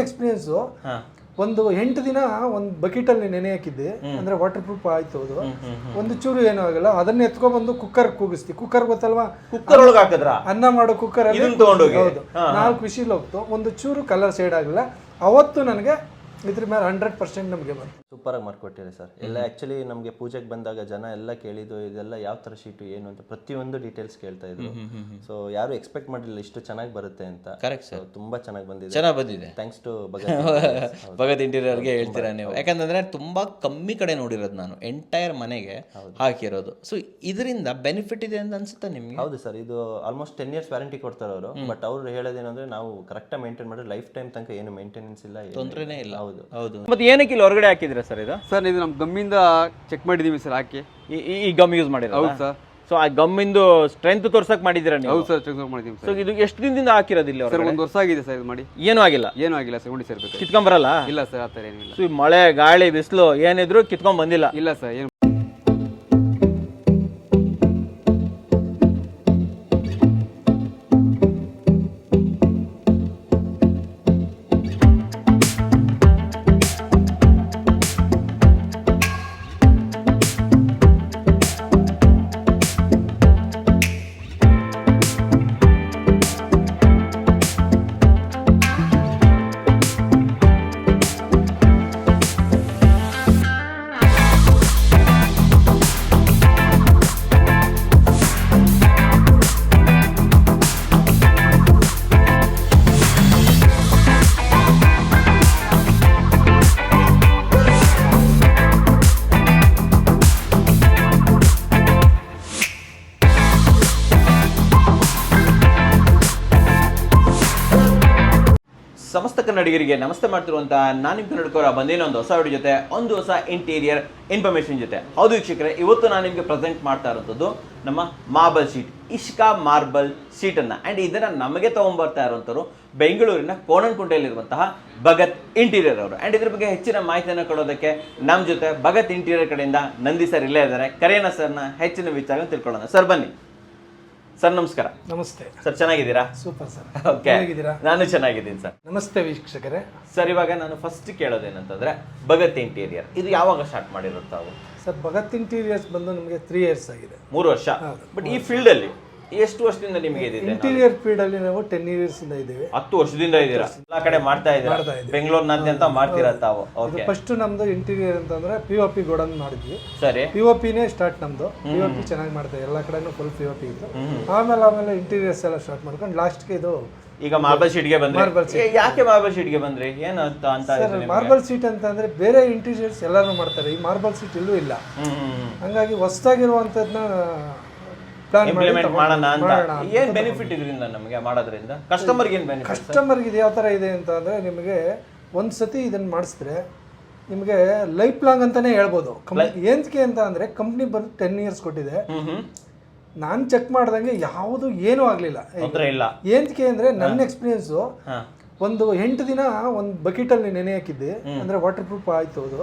Experience ಒಂದು 8 ದಿನ ಒಂದು ಬಕೆಟಲ್ಲಿ ನೆನೆ ಹಾಕಿದ್ದೆ, ಅಂದ್ರೆ ವಾಟರ್ ಪ್ರೂಫ್ ಆಯ್ತು ಅದು. ಒಂದು ಚೂರು ಏನೂ ಆಗಲ್ಲ. ಅದನ್ನ ಎತ್ಕೊಬಂದು ಕುಕ್ಕರ್ ಕೂಗಿಸ್ತಿ. ಕುಕ್ಕರ್ ಗೊತ್ತಲ್ವಾ, ಕುಕ್ಕರ್ ಒಳಗೆ ಹಾಕಿದ್ರ ಅನ್ನ ಮಾಡೋ ಕುಕ್ಕರ್ ಅಲ್ಲಿ. ಹೌದು, 4 ವಿಷಿಲ್ ಹೋಗ್ತು. ಒಂದು ಚೂರು ಕಲರ್ ಶೇಡ್ ಆಗಲ್ಲ. ಅವತ್ತು ನನಗೆ ಇದ್ರ ಮೇಲೆ 100% ನಮಗೆ ಬಂತು. ಸೂಪರ್ ಆಗಿ ಮಾಡ್ಕೊಟ್ಟಿರಿ ಸರ್. ಎಲ್ಲ ಆಕ್ಚುಲಿ ನಮಗೆ ಪೂಜೆಗೆ ಬಂದಾಗ ಜನ ಎಲ್ಲ ಕೇಳಿದ್ದು ಇದೆಲ್ಲ ಯಾವ ತರ ಶೀಟು ಏನು ಅಂತ ಪ್ರತಿಯೊಂದು ಡೀಟೇಲ್ಸ್ ಕೇಳ್ತಾ ಇದ್ರು. ಸೊ ಯಾರು ಎಕ್ಸ್ಪೆಕ್ಟ್ ಮಾಡಿರಲಿಲ್ಲ ಇಷ್ಟು ಚೆನ್ನಾಗಿ ಬರುತ್ತೆ ಅಂತ. ಕರೆಕ್ಟ್ ಸರ್, ತುಂಬಾ ಚೆನ್ನಾಗಿ ಬಂದಿದೆ. ಚೆನ್ನಾಗಿ ಬಂದಿದೆ. ಥ್ಯಾಂಕ್ಸ್ ಟು ಭಗತ್ ಇಂಟೀರಿಯರ್ಗೆ ಹೇಳ್ತೀರಾ ನೀವು, ಯಾಕಂತಂದ್ರೆ ತುಂಬಾ ಕಮ್ಮಿ ಕಡೆ ನೋಡಿರೋದು ನಾನು, ಎಂಟೈರ್ ಮನೆಗೆ ಹಾಕಿರೋದು. ಸೊ ಇದರಿಂದ ಬೆನಿಫಿಟ್ ಇದೆ ಅಂತ ಅನ್ಸುತ್ತಾ ನಿಮ್ಗೆ? ಹೌದು ಸರ್, ಇದು ಆಲ್ಮೋಸ್ಟ್ 10 years ವ್ಯಾರಂಟಿ ಕೊಡ್ತಾರೆ ಅವರು. ಬಟ್ ಅವ್ರು ಹೇಳೋದೇನಂದ್ರೆ ನಾವು ಕರೆಕ್ಟಾಗಿ ಮೇಂಟೈನ್ ಮಾಡಿದ್ರೆ ಲೈಫ್ ಟೈಮ್ ತನಕ ಏನು ಮೇಂಟೆನೆನ್ಸ್ ಇಲ್ಲ, ತೊಂದರೆನೇ ಇಲ್ಲ. ಹೌದು ಹೌದು. ಮತ್ತೆ ಏನಕ್ಕೆ ಇಲ್ಲಿ ಹೊರಗಡೆ ಹಾಕಿದ್ರೆ ಸರ್ ಇದು? ಸರ್ ಇದು ನಮ್ಮ ಗಮ್ಮಿಂದ ಚೆಕ್ ಮಾಡಿದೀವಿ ಸರ್, ಹಾಕಿ ಈ ಗಮ್ ಯೂಸ್ ಮಾಡಿರೋ? ಹೌದು ಸರ್. ಸೊ ಆ ಗಮ್ಮಿಂದು ಸ್ಟ್ರೆಂತ್ ತೋರ್ಸಕ್ ಮಾಡಿದ್ದೀರಾ ನೀವು? ಹೌದು ಸರ್, ಚೆಕ್ ಮಾಡಿದೀವಿ ಸೊ ಇದು ಎಷ್ಟು ದಿನದಿಂದ ಹಾಕಿರೋದು ಇಲ್ಲಿ? ಸರ್ 1 ವರ್ಷ ಆಗಿದೆ ಸರ್ ಇದು ಮಾಡಿ. ಏನೂ ಆಗಿಲ್ಲ? ಏನೂ ಆಗಿಲ್ಲ ಸರ್, ನೋಡಿ ಸರ್. ಕಿತ್ಕೊಂಬರಲ್ಲ? ಇಲ್ಲ ಸರ್, ಆ ಥರ ಏನಿಲ್ಲ. ಸೊ ಮಳೆ ಗಾಳಿ ಬಿಸಿಲು ಏನಿದ್ರು ಕಿತ್ಕೊಂಡ್ ಬಂದಿಲ್ಲ? ಇಲ್ಲ ಸರ್, ಏನು. ಸಮಸ್ತ ಕನ್ನಡಿಗರಿಗೆ ನಮಸ್ತೆ ಮಾಡ್ತಿರುವಂತಹ ನಾನು ನಿಮ್ಮ ಕನ್ನಡಕರ ಬಂದೇನೋ ಒಂದು ಹೊಸ ವಿಡಿಯೋ ಜೊತೆ, ಒಂದು ಹೊಸ ಇಂಟೀರಿಯರ್ ಇನ್ಫಾರ್ಮೇಷನ್ ಜೊತೆ. ಹೌದು ವೀಕ್ಷಕರೇ, ಇವತ್ತು ನಾನು ನಿಮಗೆ ಪ್ರೆಸೆಂಟ್ ಮಾಡ್ತಾ ಇರೋಂಥದ್ದು ನಮ್ಮ ಮಾರ್ಬಲ್ ಶೀಟ್, ಇಷ್ಕಾ ಮಾರ್ಬಲ್ ಶೀಟನ್ನು. ಆ್ಯಂಡ್ ಇದನ್ನು ನಮಗೆ ತೊಗೊಂಬರ್ತಾ ಇರುವಂಥವ್ರು ಬೆಂಗಳೂರಿನ ಕೋಣನಕುಂಟೆಯಲ್ಲಿರುವಂತಹ ಭಗತ್ ಇಂಟೀರಿಯರ್ ಅವರು. ಆ್ಯಂಡ್ ಇದ್ರ ಬಗ್ಗೆ ಹೆಚ್ಚಿನ ಮಾಹಿತಿಯನ್ನು ಕೊಡೋದಕ್ಕೆ ನಮ್ಮ ಜೊತೆ ಭಗತ್ ಇಂಟೀರಿಯರ್ ಕಡೆಯಿಂದ ನಂದಿ ಸರ್ ಇಲ್ಲೇ ಇದ್ದಾರೆ. ಕರೆಯೋಣ ಸರ್ನ ಹೆಚ್ಚಿನ ವಿಚಾರ ತಿಳ್ಕೊಳ್ಳೋಣ. ಸರ್ ಬನ್ನಿ. ಸರ್ ನಮಸ್ಕಾರ. ನಮಸ್ತೆ ಸರ್, ಚೆನ್ನಾಗಿದ್ದೀರಾ? Super sir. ಓಕೆ, ನಾನು ಚೆನ್ನಾಗಿದ್ದೀನಿ ಸರ್. ನಮಸ್ತೆ ವೀಕ್ಷಕರೇ. ಸರ್, ಇವಾಗ ನಾನು ಫಸ್ಟ್ ಕೇಳೋದೇನಂತಂದ್ರೆ ಭಗತ್ ಇಂಟೀರಿಯರ್ ಇದು ಯಾವಾಗ ಸ್ಟಾರ್ಟ್ ಮಾಡಿರೋ ತಾವು? ಸರ್, ಭಗತ್ ಇಂಟೀರಿಯರ್ಸ್ ಬಂದು ನಮಗೆ 3 years ಆಗಿದೆ. 3 ವರ್ಷ. ಬಟ್ ಈ ಫೀಲ್ಡ್ ಅಲ್ಲಿ ಎಷ್ಟು ವರ್ಷದಿಂದ ನಿಮಗೆ ಇದೆ? ಇಂಟೀರಿಯರ್ ಫೀಲ್ಡ್ ಅಲ್ಲಿ ನಾವು 10 years ಇಂದ ಇದ್ದೀವಿ. 10 ವರ್ಷದಿಂದ ಇದ್ದೀರಾ? ಎಲ್ಲಾ ಕಡೆ ಮಾಡ್ತಾ ಇದ್ದೀರಾ? ಬೆಂಗಳೂರಿನಾದ್ಯಂತ ಮಾಡ್ತೀರಾ ತಾವು? ಓಕೆ. ಫಸ್ಟ್ ನಮ್ದು ಇಂಟೀರಿಯರ್ ಅಂತಂದ್ರೆ POP ಗೋಡನ್ ಮಾಡಿದ್ವಿ. ಸರಿ. POPನೇ ಸ್ಟಾರ್ಟ್ ನಮ್ದು. POP ಚೆನ್ನಾಗಿ ಮಾಡ್ತಾ ಎಲ್ಲ ಕಡೆನೂ ಫುಲ್ POP ಇತ್ತು. ಆಮೇಲೆ ಇಂಟೀರಿಯರ್ಸ್ ಎಲ್ಲ ಸ್ಟಾರ್ಟ್ ಮಾಡ್ಕೊಂಡು ಲಾಸ್ಟ್ಗೆ ಇದು ಈಗ ಮಾರ್ಬಲ್ ಶೀಟ್ ಗೆ ಬಂದ್ರಿ. ಯಾಕೆ ಮಾರ್ಬಲ್ ಶೀಟ್ ಗೆ ಬಂದ್ರಿ? ಏನು ಅಂತ? ಮಾರ್ಬಲ್ ಶೀಟ್ ಅಂತಂದ್ರೆ ಬೇರೆ ಇಂಟೀರಿಯರ್ಸ್ ಎಲ್ಲಾರು ಮಾಡ್ತಾರೆ, ಈ ಮಾರ್ಬಲ್ ಶೀಟ್ ಇಲ್ಲೂ ಇಲ್ಲ. ಹಂಗಾಗಿ ಹೊಸದಾಗಿರುವಂತದ್ನ ಇಂಪ್ಲಿಮೆಂಟ್ ಮಾಡೋಣ ಅಂತ. ಏನ್ ಬೆನಿಫಿಟ್ ಇದರಿಂದ ನಮಗೆ ಮಾಡೋದ್ರಿಂದ? ಕಸ್ಟಮರ್ಗೆ ಏನು ಬೆನಿಫಿಟ್? ಕಸ್ಟಮರ್ಗೆ ಇದು ಯಾವ ಥರ ಇದೆ ಅಂತ ಅಂದರೆ, ನಿಮಗೆ ಒಂದ್ಸತಿ ಇದನ್ನು ಮಾಡಿಸಿದ್ರೆ ನಿಮಗೆ ಲೈಫ್ ಲಾಂಗ್ ಅಂತಾನೆ ಹೇಳ್ಬೋದು. ಏನಕ್ಕೆ ಅಂತ ಅಂದರೆ ಕಂಪ್ನಿ ಬಂದು 10 years ಕೊಟ್ಟಿದೆ. ನಾನು ಚೆಕ್ ಮಾಡ್ದಂಗೆ ಯಾವುದು ಏನೂ ಆಗಲಿಲ್ಲ. ಏನಕ್ಕೆ ಅಂದರೆ ನನ್ನ ಎಕ್ಸ್ಪೀರಿಯನ್ಸು, ಒಂದು 8 ದಿನ ಒಂದು ಬಕೆಟಲ್ಲಿ ನೆನೆ ಹಾಕಿದ್ದೆ, ಅಂದ್ರೆ ವಾಟರ್ ಪ್ರೂಫ್ ಆಯ್ತು ಅದು.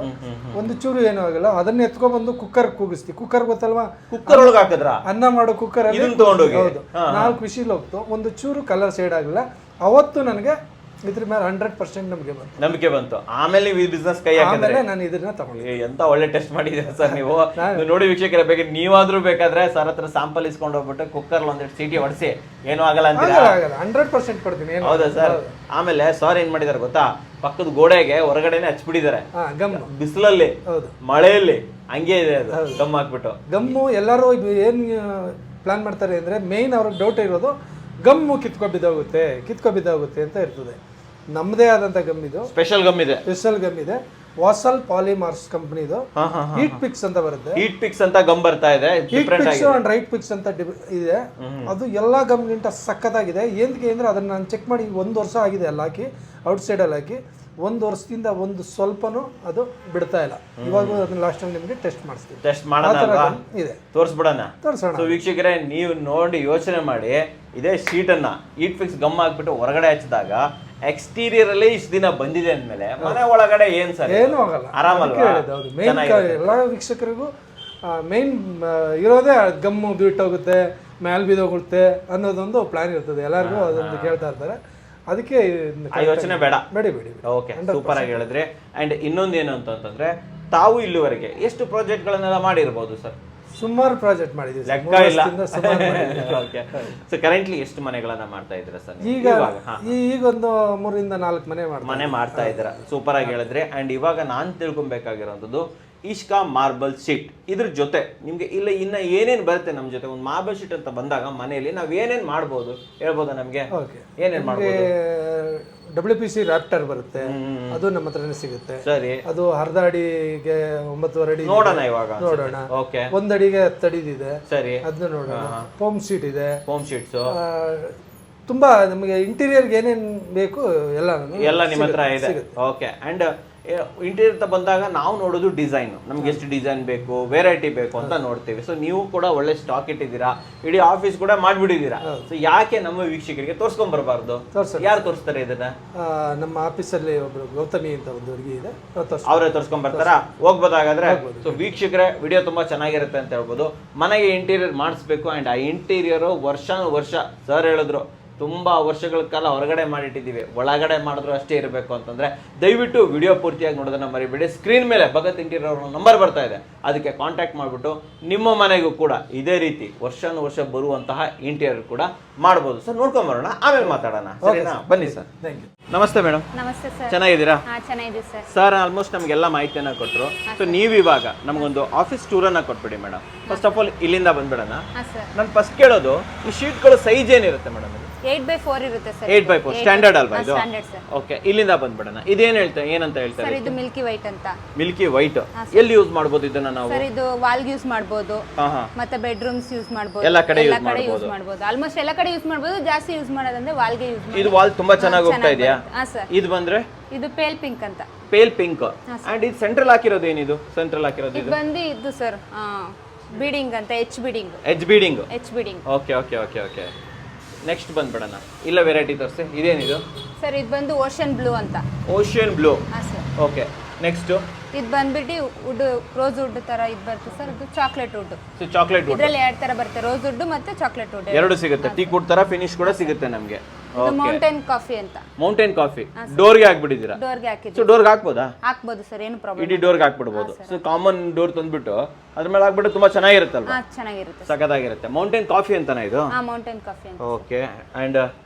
ಒಂದು ಚೂರು ಏನೂ ಆಗಲ್ಲ. ಅದನ್ನ ಎತ್ಕೊಬಂದು ಕುಕ್ಕರ್ ಕೂಗಿಸ್ತಿ. ಕುಕ್ಕರ್ ಗೊತ್ತಲ್ವಾ, ಕುಕ್ಕರ್ ಒಳಗೆ ಹಾಕಿದ್ರ? ಅನ್ನ ಮಾಡೋ ಕುಕ್ಕರ್ ಅಲ್ಲಿ. ಹೌದು, 4 ವಿಷಿಲ್ ಹೋಗ್ತು. ಒಂದು ಚೂರು ಕಲರ್ ಶೇಡ್ ಆಗಲ್ಲ. ಅವತ್ತು ನನಗೆ ಇದ್ರ ಮೇಲೆ 100% ನಮಗೆ ಬಂತು, ನಂಬಿಕೆ ಬಂತು. ಆಮೇಲೆ ಈ ಬಿಸ್ನೆಸ್ ಕೈ ಹಾಕಿದ್ರೆ ನಾನು ಇದನ್ನ ತಗೊಂಡೆ. ಎಂತ ಒಳ್ಳೆ ಟೆಸ್ಟ್ ಮಾಡಿದ್ದೀರಾ ಸರ್ ನೀವು. ನೋಡಿ ವೀಕ್ಷಕರ, ಬೇಕಾದ್ರೆ ನೀವಾದ್ರೂ ಬೇಕಾದ್ರೆ ಸರ್ ಹತ್ರ ಸ್ಯಾಂಪಲ್ ಇಸ್ಕೊಂಡು ಹೋಗ್ಬಿಟ್ಟು ಕುಕ್ಕರ್ ಒಂದೆರಡು ಸೀಟಿ ಹೊಡಿಸಿ ಏನೂ ಆಗಲ್ಲ ಅಂತ. 100% ಕೊಡ್ತೀನಿ. ಹೌದಾ ಸರ್? ಆಮೇಲೆ ಸರ್ ಏನ್ ಮಾಡಿದಾರೆ ಗೊತ್ತಾ, ಪಕ್ಕದ ಗೋಡೆಗೆ ಹೊರಗಡೆನೆ ಹಚ್ಬಿಟ್ಟಿದ್ದಾರೆ ಬಿಸಿಲಲ್ಲಿ ಮಳೆಯಲ್ಲಿ. ಹಂಗೆ ಇದೆ ಅದು, ಗಮ್ ಹಾಕ್ಬಿಟ್ಟು. ಗಮ್ಮು ಎಲ್ಲರೂ ಏನ್ ಪ್ಲಾನ್ ಮಾಡ್ತಾರೆ ಅಂದ್ರೆ, ಮೇನ್ ಅವ್ರಿಗೆ ಡೌಟ್ ಇರೋದು ಗಮ್ಮು ಕಿತ್ಕೊ ಬಿದ್ದೋಗುತ್ತೆ ಅಂತ ಇರ್ತದೆ. ನಮ್ಮದೇ ಆದಂತ ಗಮ್ ಇದು, ಸ್ಪೆಷಲ್ ಗಮ್ ಇದೆ. ವಾಸಲ್ ಪಾಲಿಮಾರ್ಸ್ ಕಂಪನಿದು ಹೀಟ್ ಪಿಕ್ಸ್ ಅಂತ ಬರುತ್ತೆ. ಹೀಟ್ ಪಿಕ್ಸ್ ಅಂತ ಗಮ್ ಬರ್ತಾ ಇದೆ. Heat fix and right fix ಅಂತ ಇದೆ. ಅದು ಎಲ್ಲಾ ಗಮ್ಗಿಂತ ಸಖತ್ತಾಗಿದೆ. ಏನಕ್ಕೆ ಅಂದ್ರೆ ಅದನ್ನ ನಾನು ಚೆಕ್ ಮಾಡಿ 1 ವರ್ಷ ಆಗಿದೆ ಎಲ್ಲ ಹಾಕಿ, ಔಟ್ ಸೈಡ್ ಅಲ್ಲಿ ಹಾಕಿ. 1 ವರ್ಷದಿಂದ ಒಂದು ಸ್ವಲ್ಪನೂ ಅದು ಬಿಡ್ತಾ ಇಲ್ಲ. ಇವಾಗ ಅದನ್ನ ಲಾಸ್ಟ್ ಟೈಮ್ ನಿಮಗೆ ಟೆಸ್ಟ್ ಮಾಡಿಸ್ತೀವಿ. ಟೆಸ್ಟ್ ಮಾಡೋಣ, ಇದೆ ತೋರಿಸ್ಬಿಡೋಣ. ಸೊ ವೀಕ್ಷಕರೇ, ನೀವು ನೋಡಿ ಯೋಚನೆ ಮಾಡಿ, ಇದೇ ಶೀಟನ್ನ ಹೀಟ್ ಫಿಕ್ಸ್ ಗಮ್ ಹಾಕ್ಬಿಟ್ಟು ಹೊರಗಡೆ ಹಚ್ಚಿದಾಗ ಎಕ್ಸ್ಟೀರಿಯರ್ ಅಲ್ಲಿ ಇಷ್ಟು ದಿನ ಬಂದಿದೆ ಅಂದ್ಮೇಲೆ ಮನೆ ಒಳಗಡೆ ಏನ್ ಸರ್ ಏನೂ ಆಗಲ್ಲ, ಆರಾಮಲ್ವಾ? ಎಲ್ಲ ವೀಕ್ಷಕರಿಗೂ ಮೇನ್ ಇರೋದೇ ಗಮ್ಮು ಬಿಟ್ಟೋಗುತ್ತೆ, ಮ್ಯಾಲ್ ಬಿದ್ದೋಗುತ್ತೆ ಅನ್ನೋದೊಂದು ಪ್ಲಾನ್ ಇರ್ತದೆ. ಎಲ್ಲರಿಗೂ ಅದೊಂದು ಕೇಳ್ತಾ ಇರ್ತಾರೆ. ಅದಕ್ಕೆ ಆ ಯೋಚನೆ ಬೇಡ. ಬೇಡಿ. ಓಕೆ, ಸೂಪರ್ ಆಗಿ ಹೇಳಿದ್ರೆ. ಅಂಡ್ ಇನ್ನೊಂದೇನು ಅಂತಂದ್ರೆ ತಾವು ಇಲ್ಲಿವರೆಗೆ ಎಷ್ಟು ಪ್ರಾಜೆಕ್ಟ್ಗಳನ್ನೆಲ್ಲ ಮಾಡಿರ್ಬೋದು ಸರ್? ಸುಮಾರು ಪ್ರಾಜೆಕ್ಟ್ ಮಾಡಿದ್ದೀವಿ, ಲೆಕ್ಕ ಇಲ್ಲ. ಓಕೆ, ಸೊ ಕರೆಂಟ್ಲಿ ಎಷ್ಟು ಮನೆಗಳನ್ನ ಮಾಡ್ತಾ ಇದ್ದೀರಾ ಸರ್? ಈಗ ಒಂದು 3 ರಿಂದ 4 ಮನೆ ಮಾಡ್ತಾ ಇದ್ದೀರಾ. ಸೂಪರ್ ಆಗಿ ಹೇಳಿದ್ರೆ. ಅಂಡ್ ಇವಾಗ ನಾನು ತಿಳ್ಕೊಬೇಕಾಗಿರೋಂಥದ್ದು ಇಷ್ಕಾ ಮಾರ್ಬಲ್ ಶೀಟ್, ಇದ್ರ ಜೊತೆ ನಿಮ್ಗೆ ಇಲ್ಲ ಇನ್ನ ಏನೇನ್ ಬರುತ್ತೆ ನಮ್ಮ ಜೊತೆ? ಒಂದು ಮಾರ್ಬಲ್ ಶೀಟ್ ಅಂತ ಬಂದಾಗ ಮನೆಯಲ್ಲಿ ನಾವ್ ಏನೇನ್ ಮಾಡ್ಬೋದು ಹೇಳ್ಬೋದಾ ನಮ್ಗೆ? ಏನೇನ್ ಮಾಡ್ಬೋದು? WPC ರಾಪ್ಟರ್ ಬರುತ್ತೆ, ಅದು ನಮ್ಮ ಹತ್ರನೇ ಸಿಗುತ್ತೆ. ಸರಿ, ಅದು ಅರ್ಧ ಅಡಿಗೆ 9.5 ಅಡಿ ನೋಡೋಣ ಇವಾಗ. ನೋಡೋಣ. ಓಕೆ, 1 ಅಡಿಗೆ 10 ಅಡಿದಿದೆ. ಸರಿ, ಅದನ್ನ ನೋಡೋಣ. ಫೋಮ್ ಶೀಟ್ ಇದೆ, ಫೋಮ್ ಶೀಟ್ಸ್ ತುಂಬಾ ನಮಗೆ ಇಂಟೀರಿಯರ್ಗೆ ಏನೇನ್ ಬೇಕು ಎಲ್ಲ ನಿಮ್ಮ ಹತ್ರ ಇದೆ. ಓಕೆ, ಅಂಡ್ ಇಂಟೀರಿಯರ್ ಅಂತ ಬಂದಾಗ ನಾವು ನೋಡೋದು ಡಿಸೈನ್, ನಮ್ಗೆ ಎಷ್ಟು ಡಿಸೈನ್ ಬೇಕು, ವೆರೈಟಿ ಬೇಕು ಅಂತ ನೋಡ್ತೀವಿ. ಸೊ ನೀವು ಕೂಡ ಒಳ್ಳೆ ಸ್ಟಾಕ್ ಇಟ್ಟಿದ್ದೀರಾ, ಇಡೀ ಆಫೀಸ್ ಕೂಡ ಮಾಡ್ಬಿಟ್ಟಿದ್ದೀರಾ. ಸೊ ಯಾಕೆ ನಮ್ಮ ವೀಕ್ಷಕರಿಗೆ ತೋರ್ಸ್ಕೊಂಡ್ ಬರಬಾರ್ದು? ಯಾರು ತೋರಿಸ್ತಾರೆ ಇದನ್ನ? ನಮ್ಮ ಆಫೀಸಲ್ಲಿ ಒಬ್ರು ಗೌತಮಿ ಅಂತ ಒಂದು ಹುಡುಗಿ ಇದೆ, ಅವರೇ ತೋರ್ಸ್ಕೊಂಡ್ ಬರ್ತಾರಾ? ಹೋಗ್ಬೋದಾಗಾದ್ರೆ. ಸೊ ವೀಕ್ಷಕರೇ, ವಿಡಿಯೋ ತುಂಬಾ ಚೆನ್ನಾಗಿರುತ್ತೆ ಅಂತ ಹೇಳ್ಬೋದು. ಮನೆಗೆ ಇಂಟೀರಿಯರ್ ಮಾಡಿಸ್ಬೇಕು, ಅಂಡ್ ಆ ಇಂಟೀರಿಯರ್ ವರ್ಷ ಸರ್ ಹೇಳಿದ್ರು ತುಂಬಾ ವರ್ಷಗಳ ಕಾಲ ಹೊರಗಡೆ ಮಾಡಿಟ್ಟಿದ್ದೀವಿ, ಒಳಗಡೆ ಮಾಡಿದ್ರು ಅಷ್ಟೇ ಇರಬೇಕು ಅಂತಂದ್ರೆ ದಯವಿಟ್ಟು ವಿಡಿಯೋ ಪೂರ್ತಿಯಾಗಿ ನೋಡೋದನ್ನ ಮರಿಬೇಡಿ. ಸ್ಕ್ರೀನ್ ಮೇಲೆ ಭಗತ್ ಇಂಟೀರಿಯರ್ ನಂಬರ್ ಬರ್ತಾ ಇದೆ, ಅದಕ್ಕೆ ಕಾಂಟ್ಯಾಕ್ಟ್ ಮಾಡಿಬಿಟ್ಟು ನಿಮ್ಮ ಮನೆಗೂ ಕೂಡ ಇದೇ ರೀತಿ ವರ್ಷ ಬರುವಂತಹ ಇಂಟೀರಿಯರ್ ಕೂಡ ಮಾಡ್ಬೋದು. ಸರ್ ನೋಡ್ಕೊಂಡ್ ಬರೋಣ, ಆಮೇಲೆ ಮಾತಾಡೋಣ, ಸರಿನಾ? ಬನ್ನಿ ಸರ್. ನಮಸ್ತೆ ಮೇಡಮ್. ನಮಸ್ತೆ ಸರ್. ಚೆನ್ನಾಗಿದ್ದೀರಾ? ಚೆನ್ನಾಗಿದ್ದೀವಿ ಸರ್. ಸರ್ ಆಲ್ಮೋಸ್ಟ್ ನಮಗೆಲ್ಲ ಮಾಹಿತಿಯನ್ನ ಕೊಟ್ಟರು. ಸೊ ನೀವು ಇವಾಗ ನಮಗೊಂದು ಆಫೀಸ್ ಟೂರ್ ಅನ್ನ ಕೊಟ್ಬಿಡಿ ಮೇಡಮ್. ಫಸ್ಟ್ ಆಫ್ ಆಲ್ ಇಲ್ಲಿಂದ ಬಂದ್ಬಿಡೋಣ. ನಾನು ಫಸ್ಟ್ ಕೇಳೋದು, ಈ ಶೀಟ್ಗಳು ಸೈಜ್ ಏನಿರುತ್ತೆ ಮೇಡಮ್? 8x4 ಇರುತ್ತೆ ಸರ್. 8x4 ಸ್ಟ್ಯಾಂಡರ್ಡ್ ಅಲ್ವಾ ಇದು? Standard sir. ಓಕೆ, ಇಲ್ಲಿಂದ ಬಂದ್ಬಿಡೋಣ. ಇದೇನ್ ಹೇಳ್ತಾರೆ, ಏನಂತ ಹೇಳ್ತಾರೆ ಸರ್? ಇದು ಮಿಲ್ಕಿ ವೈಟ್ ಅಂತ. ಮಿಲ್ಕಿ ವೈಟ್ ಎಲ್ಲಿ ಯೂಸ್ ಮಾಡಬಹುದು ಇದನ್ನ ನಾವು? ಸರ್ ಇದು ವಾಲ್ ಯೂಸ್ ಮಾಡಬಹುದು, ಮತ್ತೆ ಬೆಡ್ರೂಮ್ಸ್ ಯೂಸ್ ಮಾಡಬಹುದು, ಎಲ್ಲ ಕಡೆ ಯೂಸ್ ಮಾಡಬಹುದು. ಆಲ್ಮೋಸ್ಟ್ ಎಲ್ಲ ಕಡೆ ಯೂಸ್ ಮಾಡಬಹುದು. ಜಾಸ್ತಿ ಯೂಸ್ ಮಾಡೋದಂದ್ರೆ ವಾಲ್ಗೆ ಯೂಸ್ ಮಾಡಬಹುದು. ಇದು ವಾಲ್ ತುಂಬಾ ಚೆನ್ನಾಗಿ ಹೋಗ್ತಾ ಇದೆಯಾ? ಹಾ ಸರ್. ಇದು ಬಂದ್ರೆ ಇದು ಪೇಲ್ ಪಿಂಕ್ ಅಂತ. Pale pink. ಅಂಡ್ ಇದು ಸೆಂಟ್ರಲ್ ಹಾಕಿರೋದು ಏನಿದು? ಸೆಂಟ್ರಲ್ ಹಾಕಿರೋದು ಇದು ಬಂದು ಇದು ಸರ್ ಬೀಡಿಂಗ್ ಅಂತ, ಎಚ್ ಬೀಡಿಂಗ್. ಓಕೆ. ನೆಕ್ಸ್ಟ್ ಬಂದ್ಬಿಡೋಣ. ಇಲ್ಲ ವೆರೈಟಿ ತೋರಿಸಿ. ಇದೇನಿದು ಸರ್? ಇದು ಬಂದು ಓಷನ್ ಬ್ಲೂ ಅಂತ. Ocean blue. ಹಾ ಸರ್. ಓಕೆ, ನೆಕ್ಸ್ಟ್ ಇದು ಬಂದ್ಬಿಟ್ಟು ವುಡ್, ರೋಸ್ ವುಡ್ ತರ ಇದು ಬರುತ್ತೆ ಸರ್. ಇದು chocolate wood. So chocolate wood ಇದರಲ್ಲಿ 2 ತರ ಬರುತ್ತೆ, ರೋಸ್ ವುಡ್ ಮತ್ತೆ ಚಾಕ್ಲೇಟ್ ವುಡ್ ಎರಡು ಸಿಗುತ್ತೆ. ಟೀ ಕುಡ್ ತರ ಫಿನಿಶ್ ಕೂಡ ಸಿಗುತ್ತೆ ನಮಗೆ. ಇದು ಮೌಂಟೇನ್ ಕಾಫಿ ಅಂತ. ಮೌಂಟೇನ್ ಕಾಫಿ ಡೋರ್ಗೆ ಹಾಕ್ಬಿಟ್ಟಿದ್ದೀರಾ? ಡೋರ್ಗೆ ಹಾಕಿದ್ದೀವಿ. ಸೊ ಡೋರ್ಗೆ ಹಾಕ್ಬೋದಾ? ಹಾಕ್ಬೋದು ಸರ್, ಏನು ಪ್ರಾಬ್ಲಮ್. ಇಡೀ ಡೋರ್ಗೆ ಹಾಕ್ಬಿಡ್ಬೋದು. ಸೊ ಕಾಮನ್ ಡೋರ್ ತಂದ್ಬಿಟ್ಟು ಅದ್ರ ಮೇಲೆ ಹಾಕ್ಬಿಟ್ಟು ತುಂಬಾ ಚೆನ್ನಾಗಿರುತ್ತಲ್ವಾ? ಚೆನ್ನಾಗಿರುತ್ತೆ, ಸಖತ್ತಾಗಿರುತ್ತೆ. ಮೌಂಟೇನ್ ಕಾಫಿ ಅಂತಾನೆ ಇದು? ಮೌಂಟೇನ್ ಕಾಫಿ ಅಂತ. ಓಕೆ, ಅಂಡ್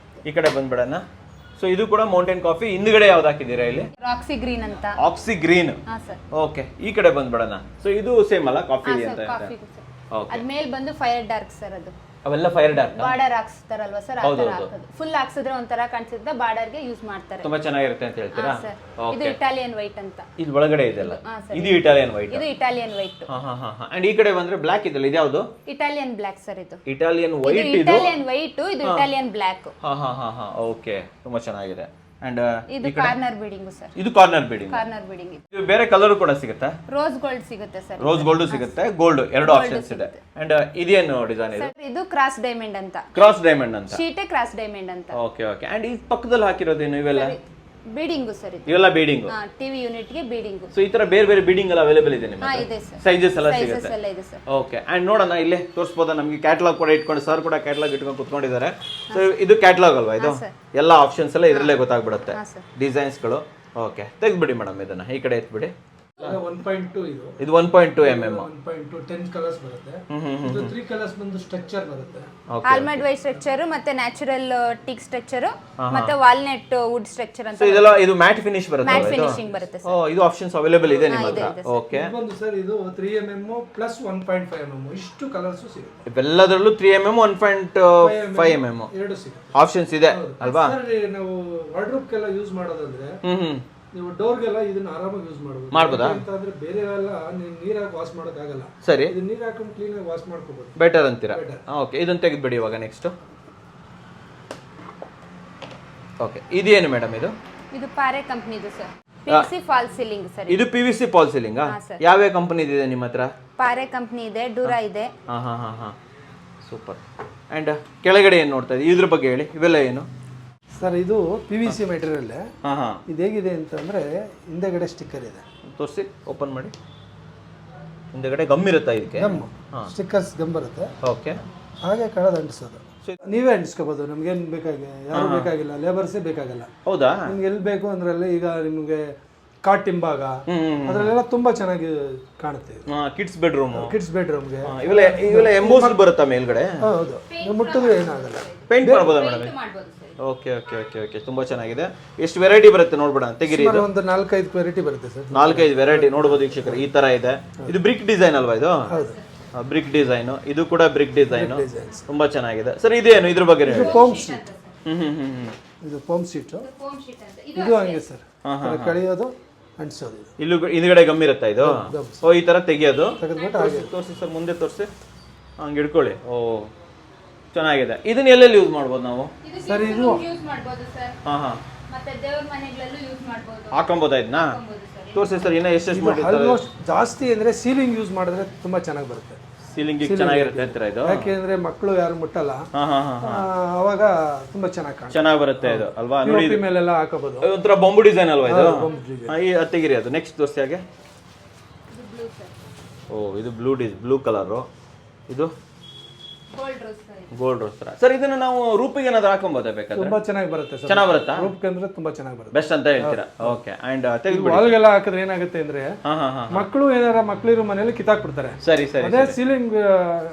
ಈ ಕಡೆ ಬಂದ್ಬಿಡೋಣ. ಸೊ ಇದು ಕೂಡ ಮೌಂಟೇನ್ ಕಾಫಿ. ಹಿಂದ್ಗಡೆ ಯಾವ್ದು ಹಾಕಿದ್ದೀರಾ ಇಲ್ಲಿ? ರಾಕ್ಸಿ ಗ್ರೀನ್ ಅಂತ. Oxy green. ಸರ್. ಓಕೆ, ಈ ಕಡೆ ಬಂದ್ಬಿಡೋಣ. ಸೊ ಇದು ಸೇಮ್ ಅಲ್ಲ ಕಾಫಿ ಅಂತ? ಅದ್ಮೇಲೆ ಬಂದು ಫೈರ್ ಡಾರ್ಕ್ ಸರ್. ಅದು ಅವೆಲ್ಲ ಫೈರ್ ಡಾರ್ಕ್ ಬಾರ್ಡರ್ ಹಾಕ್ಸ್ತಾರಲ್ವಾ ಸರ್, ಆ ತರ ಹಾಕೋದು. ಫುಲ್ ಹಾಕ್ಸಿದ್ರೆ ಒಂಥರ ಕಾಣಿಸುತ್ತೆ, ಬಾರ್ಡರ್ ಗೆ ಯೂಸ್ ಮಾಡ್ತಾರೆ. ತುಂಬಾ ಚೆನ್ನಾಗಿರುತ್ತೆ ಅಂತ ಹೇಳ್ತೀರಾ? ಇದು ಇಟಾಲಿಯನ್ ವೈಟ್ ಅಂತ. ಇದು ಒಳಗಡೆ ಇದೆಲ್ಲ ಇದು ಇಟಾಲಿಯನ್ ವೈಟ್. ಇದು ಇಟಾಲಿಯನ್ ವೈಟ್. ಅಂಡ್ ಈ ಕಡೆ ಬಂದ್ರೆ ಬ್ಲಾಕ್ ಇದೆಲ್ಲ, ಇದು ಯಾವುದು? Italian black sir. ಇದು ಇಟಾಲಿಯನ್ ವೈಟ್. ಇದು ಇಟಾಲಿಯನ್ ವೈಟ್, ಇದು ಇಟಾಲಿಯನ್ ಬ್ಲಾಕ್. ಓಕೆ, ತುಂಬಾ ಚೆನ್ನಾಗಿದೆ. ಅಂಡ್ ಇದು ಕಾರ್ನರ್ ಬೀಡಿಂಗ್ ಸರ್. ಇದು ಕಾರ್ನರ್ ಬೀಡಿಂಗ್. ಇದು ಬೇರೆ ಕಲರ್ ಕೂಡ ಸಿಗುತ್ತಾ? ರೋಸ್ ಗೋಲ್ಡ್ ಸಿಗುತ್ತೆ ಸರ್. ರೋಸ್ ಗೋಲ್ಡ್ ಸಿಗುತ್ತೆ, ಗೋಲ್ಡ್ ಎರಡು ಆಪ್ಷನ್ಸ್ ಇದೆ. ಅಂಡ್ ಇದೇನು ಡಿಸೈನ್ ಇದು? ಇದು ಕ್ರಾಸ್ ಡೈಮಂಡ್ ಅಂತ. ಕ್ರಾಸ್ ಡೈಮಂಡ್ ಅಂತ. ಶೀಟೆ ಕ್ರಾಸ್ ಡೈಮಂಡ್ ಅಂತ. ಓಕೆ. ಅಂಡ್ ಈ ಪಕ್ಕದಲ್ಲಿ ಹಾಕಿರೋದೇನು ಇವೆಲ್ಲ? Breeding sir. ಇವೆಲ್ಲ ಬೀಡಿಂಗ್. ಟಿವಿ ಯೂನಿಟ್ ಗೆ ಬೀಡಿಂಗ್. ಸೊ ಈ ತರ ಬೇರೆ ಬೀಡಿಂಗ್ ಎಲ್ಲ ಅವೈಲೇಬಲ್ ಇದೆ ನಿಮ್ಮ ಹತ್ರ? ಇದೆ ಸರ್. ಸೈಜಸ್ ಎಲ್ಲ ಸಿಗುತ್ತೆ? ಸೈಜಸ್ ಎಲ್ಲ ಇದೆ ಸರ್. ಓಕೆ. ಅಂಡ್ ನೋಡೋಣ, ಇಲ್ಲೇ ತೋರಿಸಬಹುದಾ ನಮಗೆ? ಕ್ಯಾಟಲಾಗ್ ಕೂಡ ಇಟ್ಕೊಂಡು ಸರ್ ಕೂಡ ಕ್ಯಾಟಲಾಗ್ ಇಟ್ಕೊಂಡು ಕುತ್ಕೊಂಡಿದ್ದಾರೆ. ಸೊ ಇದು ಕ್ಯಾಟಲಾಗ್ ಅಲ್ವಾ ಇದು? ಎಲ್ಲ ಆಪ್ಷನ್ಸ್ ಎಲ್ಲ ಇದರಲ್ಲೇ ಗೊತ್ತಾಗ್ಬಿಡುತ್ತೆ, ಡಿಸೈನ್ಸ್ ಗಳು. ಓಕೆ, ತೆಗೆದ್ಬಿಡಿ ಮೇಡಮ್ ಇದನ್ನ, ಈ ಕಡೆ ಎತ್ಬಿಡಿ. 1.2 ಇದು 1.2 mm. 1.2 10 ಕಲರ್ಸ್ ಬರುತ್ತೆ. ಇದು 3 ಕಲರ್ಸ್ ಬಂದು ಸ್ಟ್ರಕ್ಚರ್ ಬರುತ್ತೆ. ಆಲ್ಮಂಡ್ ವೈಟ್ ಸ್ಟ್ರಕ್ಚರ್, ಮತ್ತೆ ನ್ಯಾಚುರಲ್ ಟೀಕ್ ಸ್ಟ್ರಕ್ಚರ್, ಮತ್ತೆ ವಾಲ್ನಟ್ ವುಡ್ ಸ್ಟ್ರಕ್ಚರ್ ಅಂತ. ಸೊ ಇದೆಲ್ಲ ಇದು ಮ್ಯಾಟ್ ಫಿನಿಶ್ ಬರುತ್ತೆ? ಮ್ಯಾಟ್ ಫಿನಿಶಿಂಗ್ ಬರುತ್ತೆ ಸರ್. ಇದು ಆಪ್ಷನ್ಸ್ ಅವೈಲೇಬಲ್ ಇದೆ ನಿಮ್ಮ ಹತ್ರ? ಓಕೆ. ಬಂದು ಸರ್ ಇದು 3mm ಪ್ಲಸ್ 1.5 mm ಇಷ್ಟು ಕಲರ್ಸ್ ಸಿಗುತ್ತೆ. ಇವೆಲ್ಲದರಲ್ಲೂ 3mm 1.5 mm ಎರಡು ಸಿಗುತ್ತೆ, ಆಪ್ಷನ್ಸ್ ಇದೆ ಅಲ್ವಾ? ಸರ್ ನಾವು ವಾರ್ಡ್ರೋಬ್ಗೆಲ್ಲ ಯೂಸ್ ಮಾಡೋದಂದ್ರೆ ನೀವು ಡೋರ್ಗೆಲ್ಲ ಇದನ್ನ ಆರಾಮಾಗಿ ಯೂಸ್ ಮಾಡ್ಬೋದಾ? ಅಂತಂದ್ರೆ ಬೇರೆ ಎಲ್ಲ ನೀರಾಗಿ ವಾಶ್ ಮಾಡೋಕ್ಕಾಗಲ್ಲ. ಸರಿ, ಇದು ನೀರು ಹಾಕೊಂಡು ಕ್ಲೀನ್ ಆಗಿ ವಾಶ್ ಮಾಡ್ಕೋಬಹುದು. ಬೆಟರ್ ಅಂತೀರಾ? ಓಕೆ, ಇದನ್ನ ತೆಗೆದ್ಬಿಡಿ ಇವಾಗ. ನೆಕ್ಸ್ಟ್ ಓಕೆ, ಇದೇನು ಮೇಡಮ್ ಇದು? ಇದು ಪಾರೆ ಕಂಪನಿದು sir. PVC fall ceiling sir. ಇದು ಪಿವಿಸಿ ಫಾಲ್ ಸೀಲಿಂಗ್. ಯಾವ ಕಂಪನಿ ಇದೆ ನಿಮ್ಮ ಹತ್ರ? ಪಾರೆ ಕಂಪನಿ ಇದೆ, ಡುರಾ ಇದೆ. ಸೂಪರ್. ಅಂಡ್ ಕೆಳಗಡೆ ಏನು ನೋಡ್ತಾ ಇದೆ, ಇದ್ರ ಬಗ್ಗೆ ಹೇಳಿ. ಇವೆಲ್ಲ ಏನು ಸರ್? ಇದು PVC ಮೆಟೀರಿಯಲ್. ಇದು ಹೇಗಿದೆ ಅಂತಂದ್ರೆ ಹಿಂದೆಗಡೆ ಸ್ಟಿಕ್ಕರ್ ಇದೆ, ತೋರಿಸಿ, ಓಪನ್ ಮಾಡಿ. ಹಿಂದೆಗಡೆ ಗಮ್ ಇರುತ್ತಾ ಇದಕ್ಕೆ? ಗಮ್ ಸ್ಟಿಕ್ಕರ್ಸ್ ಗಮ್ ಬರುತ್ತೆ. ಓಕೆ. ಹಾಗೆ ಕಳೆದ ಅಂಟಿಸೋದು. ನೀವೇ ಅಂಟಿಸ್ಕೋಬೋದು, ನಮ್ಗೇನು ಬೇಕಾಗಿಲ್ಲ, ಯಾರು ಬೇಕಾಗಿಲ್ಲ, ಲೇಬರ್ಸೇ ಬೇಕಾಗಲ್ಲ. ಹೌದಾ? ನಿಮ್ಗೆ ಎಲ್ಲಿ ಬೇಕು ಅಂದ್ರಲ್ಲಿ ಈಗ ನಿಮಗೆ ಕಾಟ್ ಹಿಂಭಾಗ ಅದರಲ್ಲೆಲ್ಲ ತುಂಬಾ ಚೆನ್ನಾಗಿ ಕಾಣುತ್ತೆ. ಕಿಡ್ಸ್ ಬೆಡ್ರೂಮ್, ಕಿಡ್ಸ್ ಬೆಡ್ರೂಮ್ಗೆ ಇವೆಲ್ಲ ಎಂಬೋಸ್ಡ್ ಬರುತ್ತಾ ಮೇಲ್ಗಡೆ? ಹೌದು, ನೀವು ಮುಟ್ಟಿದ್ರೆ ಏನಾಗಲ್ಲ. ಪೇಂಟ್ ಮಾಡ್ಬೋದಾ madam? Okay okay okay okay, ತುಂಬಾ ಚೆನ್ನಾಗಿದೆ. ಎಷ್ಟು ವೆರೈಟಿ ಬರುತ್ತೆ ನೋಡ್ಬೇಡ, ತೆಗಿರಿ. ಒಂದು 4-5 ವೆರೈಟಿ ಬರುತ್ತೆ ಸರ್. 4-5 ವೆರೈಟಿ ನೋಡ್ಬೋದು ವೀಕ್ಷಕರು. ಈ ತರ ಇದೆ. ಇದು ಬ್ರಿಕ್ ಡಿಸೈನ್ ಅಲ್ವಾ ಇದು? ಹೌದು, ಬ್ರಿಕ್ ಡಿಸೈನ್. ಇದು ಕೂಡ ಬ್ರಿಕ್ ಡಿಸೈನ್, ತುಂಬಾ ಚೆನ್ನಾಗಿದೆ ಸರ್. ಇದೇನು ಇದ್ರ ಬಗ್ಗೆ? Foam sheet. ಇದು ಫೋಮ್ ಶೀಟ್. ಇದು ಹಂಗೆ ಸರ್, ಕಳಿಯೋದು, ಅಂಟಿಸೋದು. ಇಲ್ಲೂ ಹಿಂದ್ಗಡೆ ಗಮ್ ಇರುತ್ತಾ ಇದು? ಓ, ಈ ತರ ತೆಗಿಯೋದು. ತೆಗೆದ್ಬಿಟ್ಟು ಹಾಗೆ ತೋರಿಸಿ ಸರ್, ಮುಂದೆ ತೋರಿಸಿ. ಹಂಗೆ ಹಿಡ್ಕೊಳ್ಳಿ. ಓ, ಚೆನ್ನಾಗಿದೆ. ಇದನ್ನ ಎಲ್ಲೆಲ್ಲಿ ಯೂಸ್ ಮಾಡ್ಬೋದು ನಾವು ಸರ್? ಇದು ಯೂಸ್ ಮಾಡ್ಬೋದು ಸರ್. ಮತ್ತೆ ದೇವರ ಮನೆಗಳಲ್ಲೂ ಯೂಸ್ ಮಾಡ್ಬೋದು. ಹಾಕೊಂಬೋದಾ ಇದನ್ನ? ತೋರಿಸಿ ಸರ್, ಇನ್ನ ಎಷ್ಟೆಷ್ಟು ಮಾಡಿರ್ತಾರೆ? ಆಲ್ಮೋಸ್ಟ್ ಜಾಸ್ತಿ ಅಂದ್ರೆ ಸೀಲಿಂಗ್ ಯೂಸ್ ಮಾಡಿದ್ರೆ ತುಂಬಾ ಚೆನ್ನಾಗಿ ಬರುತ್ತೆ. ಸೀಲಿಂಗ್ ಚೆನ್ನಾಗಿರುತ್ತೆ ಅಂತೀರಾ ಇದು? ಯಾಕೆಂದ್ರೆ ಮಕ್ಕಳು ಯಾರು ಮುಟ್ಟಲ್ಲ, ಅವಾಗ ತುಂಬಾ ಚೆನ್ನಾಗಿ ಕಾಣುತ್ತೆ. ಚೆನ್ನಾಗಿ ಬರುತ್ತೆ ಇದು ಅಲ್ವಾ? ನೋಡಿ, ಮೇಲೆಲ್ಲ ಹಾಕೋಬಹುದು. ಒಂಥರ ಬೊಂಬು ಡಿಸೈನ್ ಅಲ್ವಾ ಇದು? ತೆಗಿರಿ ಅದು. ನೆಕ್ಸ್ಟ್ ತೋರಿಸಿ ಹಾಗೆ. ಓ, ಇದು ಬ್ಲೂ ಕಲರು. ಇದು ಗೋಲ್ಡ್ ರೋಸ್ ತರ ಸರ್. ಇದನ್ನ ನಾವು ರೂಪಿಗೆ ಏನಾದ್ರು ಹಾಕೊಂಬೋದಾ ಬೇಕಾದ್ರೆ? ತುಂಬಾ ಚೆನ್ನಾಗಿ ಬರುತ್ತೆ ಸರ್. ಚೆನ್ನಾಗಿ ಬರುತ್ತಾ? ರೂಪಕ್ಕೆ ಅಂದ್ರೆ ತುಂಬಾ ಚೆನ್ನಾಗಿ ಬರುತ್ತೆ, ಬೆಸ್ಟ್ ಅಂತ ಹೇಳ್ತೀರಾ? ಓಕೆ. ಅಂಡ್ ತೆಗೆದ್ಬಿಡಿ. ವಾಲ್ಗೆಲ್ಲ ಹಾಕಿದ್ರೆ ಏನಾಗುತ್ತೆ ಅಂದ್ರೆ ಮಕ್ಕಳು ಏನಾರ ಮಕ್ಕಳಿರೋ ಮನೇಲಿ ಕಿತ್ತಾಕ್ಬಿಡ್ತಾರೆ. ಸರಿ ಸರಿ. ಅದೇ ಸೀಲಿಂಗ್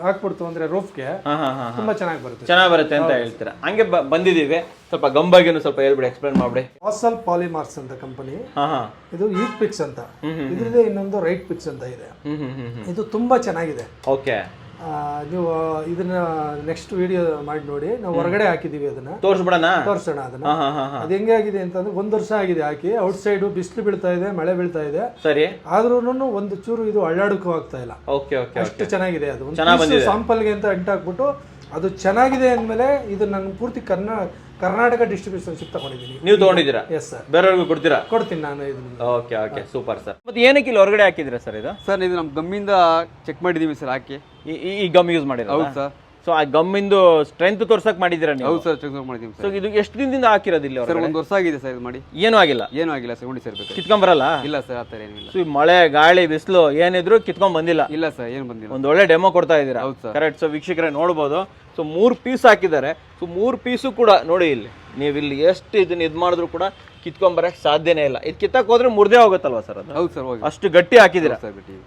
ಹಾಕ್ಬಿಡ್ತು ಅಂದ್ರೆ ರೂಫ್ಗೆ ತುಂಬಾ ಚೆನ್ನಾಗಿ ಬರುತ್ತೆ. ಚೆನ್ನಾಗಿ ಬರುತ್ತೆ ಅಂತ ಹೇಳ್ತೀರಾ? ಹಂಗೆ ಬಂದಿದೀವಿ. ಸ್ವಲ್ಪ ಗಂಬಾಗಿನು ಸ್ವಲ್ಪ ಹೇಳ್ಬಿಡಿ, ಎಕ್ಸ್ಪ್ಲೇನ್ ಮಾಡ್ಬಿಡಿ. ವಾಸಲ್ ಪಾಲಿಮಾರ್ಸ್ ಅಂತ ಕಂಪನಿ. ಇದು ಈಟ್ ಪಿಕ್ಸ್ ಅಂತ, ಇದ್ರದೇ ಇನ್ನೊಂದು ರೈಟ್ ಪಿಕ್ಸ್ ಅಂತ ಇದೆ. ಇದು ತುಂಬಾ ಚೆನ್ನಾಗಿದೆ. ಓಕೆ. ನೀವು ಇದನ್ನ ನೆಕ್ಸ್ಟ್ ವಿಡಿಯೋ ಮಾಡಿ ನೋಡಿ. ನಾವು ಹೊರಗಡೆ ಹಾಕಿದೀವಿ, ಅದನ್ನ ತೋರಿಸ್ಬಿಡೋಣ ಅದನ್ನ. ಅದು ಹೆಂಗೆ ಆಗಿದೆ ಅಂತಂದ್ರೆ 1 ವರ್ಷ ಆಗಿದೆ ಹಾಕಿ. ಔಟ್ ಸೈಡ್ ಬಿಸಿಲು ಬೀಳ್ತಾ ಇದೆ, ಮಳೆ ಬೀಳ್ತಾ ಇದೆ. ಸರಿ. ಆದ್ರೂ ಒಂದು ಚೂರು ಇದು ಅಳ್ಳಾಡಕ್ಕೂ ಆಗ್ತಾ ಇಲ್ಲ. Okay okay. ಅಷ್ಟು ಚೆನ್ನಾಗಿದೆ. ಅದು ಸಾಂಪಲ್ಗೆ ಅಂತ ಅಂಟಾಕ್ಬಿಟ್ಟು ಅದು ಚೆನ್ನಾಗಿದೆ ಅಂದ್ಮೇಲೆ ಇದು ನಾನು ಪೂರ್ತಿ ಕರ್ನಾಟಕ ಡಿಸ್ಟ್ರಿಬ್ಯೂಷನ್ಶಿಪ್ ತಗೊಂಡಿದ್ದೀನಿ. ನೀವು ತಗೊಂಡಿದ್ದೀರಾ? Yes sir. ಬೇರೆಯವ್ರಿಗೂ ಕೊಡ್ತೀರಾ? ಕೊಡ್ತೀನಿ ನಾನು ಇದನ್ನ. Okay okay, super sir. ಮತ್ತೆ ಏನಕ್ಕೆ ಇಲ್ಲಿ ಹೊರಗಡೆ ಹಾಕಿದ್ದೀರಾ ಸರ್ ಇದು? ಸರ್ ಇದು ನಮ್ಮ ಗಮ್ಮಿಂದ ಚೆಕ್ ಮಾಡಿದ್ದೀವಿ ಸರ್, ಹಾಕಿ ಈ ಗಮ್ ಯೂಸ್ ಮಾಡಿದ್ರೆ? ಹೌದು ಸರ್. ಸೊ ಆ ಗಮ್ಮಿಂದು ಸ್ಟ್ರೆಂತ್ ತೋರ್ಸಕ್ ಮಾಡಿದ್ದೀರಾ ನೀವು? ಹೌದು ಸರ್, ಚೆಕ್ ಮಾಡಿದ್ದೀವಿ ಸೊ ಇದು ಎಷ್ಟು ದಿನದಿಂದ ಹಾಕಿರೋದು ಇಲ್ಲಿ? ಸರ್ 1 ವರ್ಷ ಆಗಿದೆ ಸರ್ ಇದು ಮಾಡಿ. ಏನೂ ಆಗಿಲ್ಲ? ಏನೂ ಆಗಿಲ್ಲ ಸರ್, ನೋಡಿ ಸರ್. ಕಿತ್ಕೊಂಬರಲ್ಲ? ಇಲ್ಲ ಸರ್, ಆ ಥರ ಏನಿಲ್ಲ. ಸೊ ಮಳೆ ಗಾಳಿ ಬಿಸಿಲು ಏನಿದ್ರು ಕಿತ್ಕೊಂಡ್ ಬಂದಿಲ್ಲ? ಇಲ್ಲ ಸರ್, ಏನು ಬಂದಿಲ್ಲ. ಒಂದು ಒಳ್ಳೆ ಡೆಮೋ ಕೊಡ್ತಾ ಇದ್ದೀರಾ. ಹೌದು ಸರ್. ಕರೆಕ್ಟ್. ಸೊ ವೀಕ್ಷಕರೇ ನೋಡ್ಬೋದು. ಸೊ 3 ಪೀಸ್ ಹಾಕಿದ್ದಾರೆ. ಸೊ 3 ಪೀಸು ಕೂಡ ನೋಡಿ, ಇಲ್ಲಿ ನೀವು ಇಲ್ಲಿ ಎಷ್ಟು ಇದನ್ನ ಇದು ಮಾಡಿದ್ರು ಕೂಡ ಕಿತ್ಕೊಂಬರಕ್ಕೆ ಸಾಧ್ಯನೇ ಇಲ್ಲ. ಇದು ಕಿತ್ತಕ್ಕೆ ಹೋದ್ರೆ ಮುರ್ದೇ ಹೋಗುತ್ತಲ್ವಾ ಸರ್ ಅದು? ಹೌದು ಸರ್, ಅಷ್ಟು ಗಟ್ಟಿ ಹಾಕಿದ್ದೀರಾ.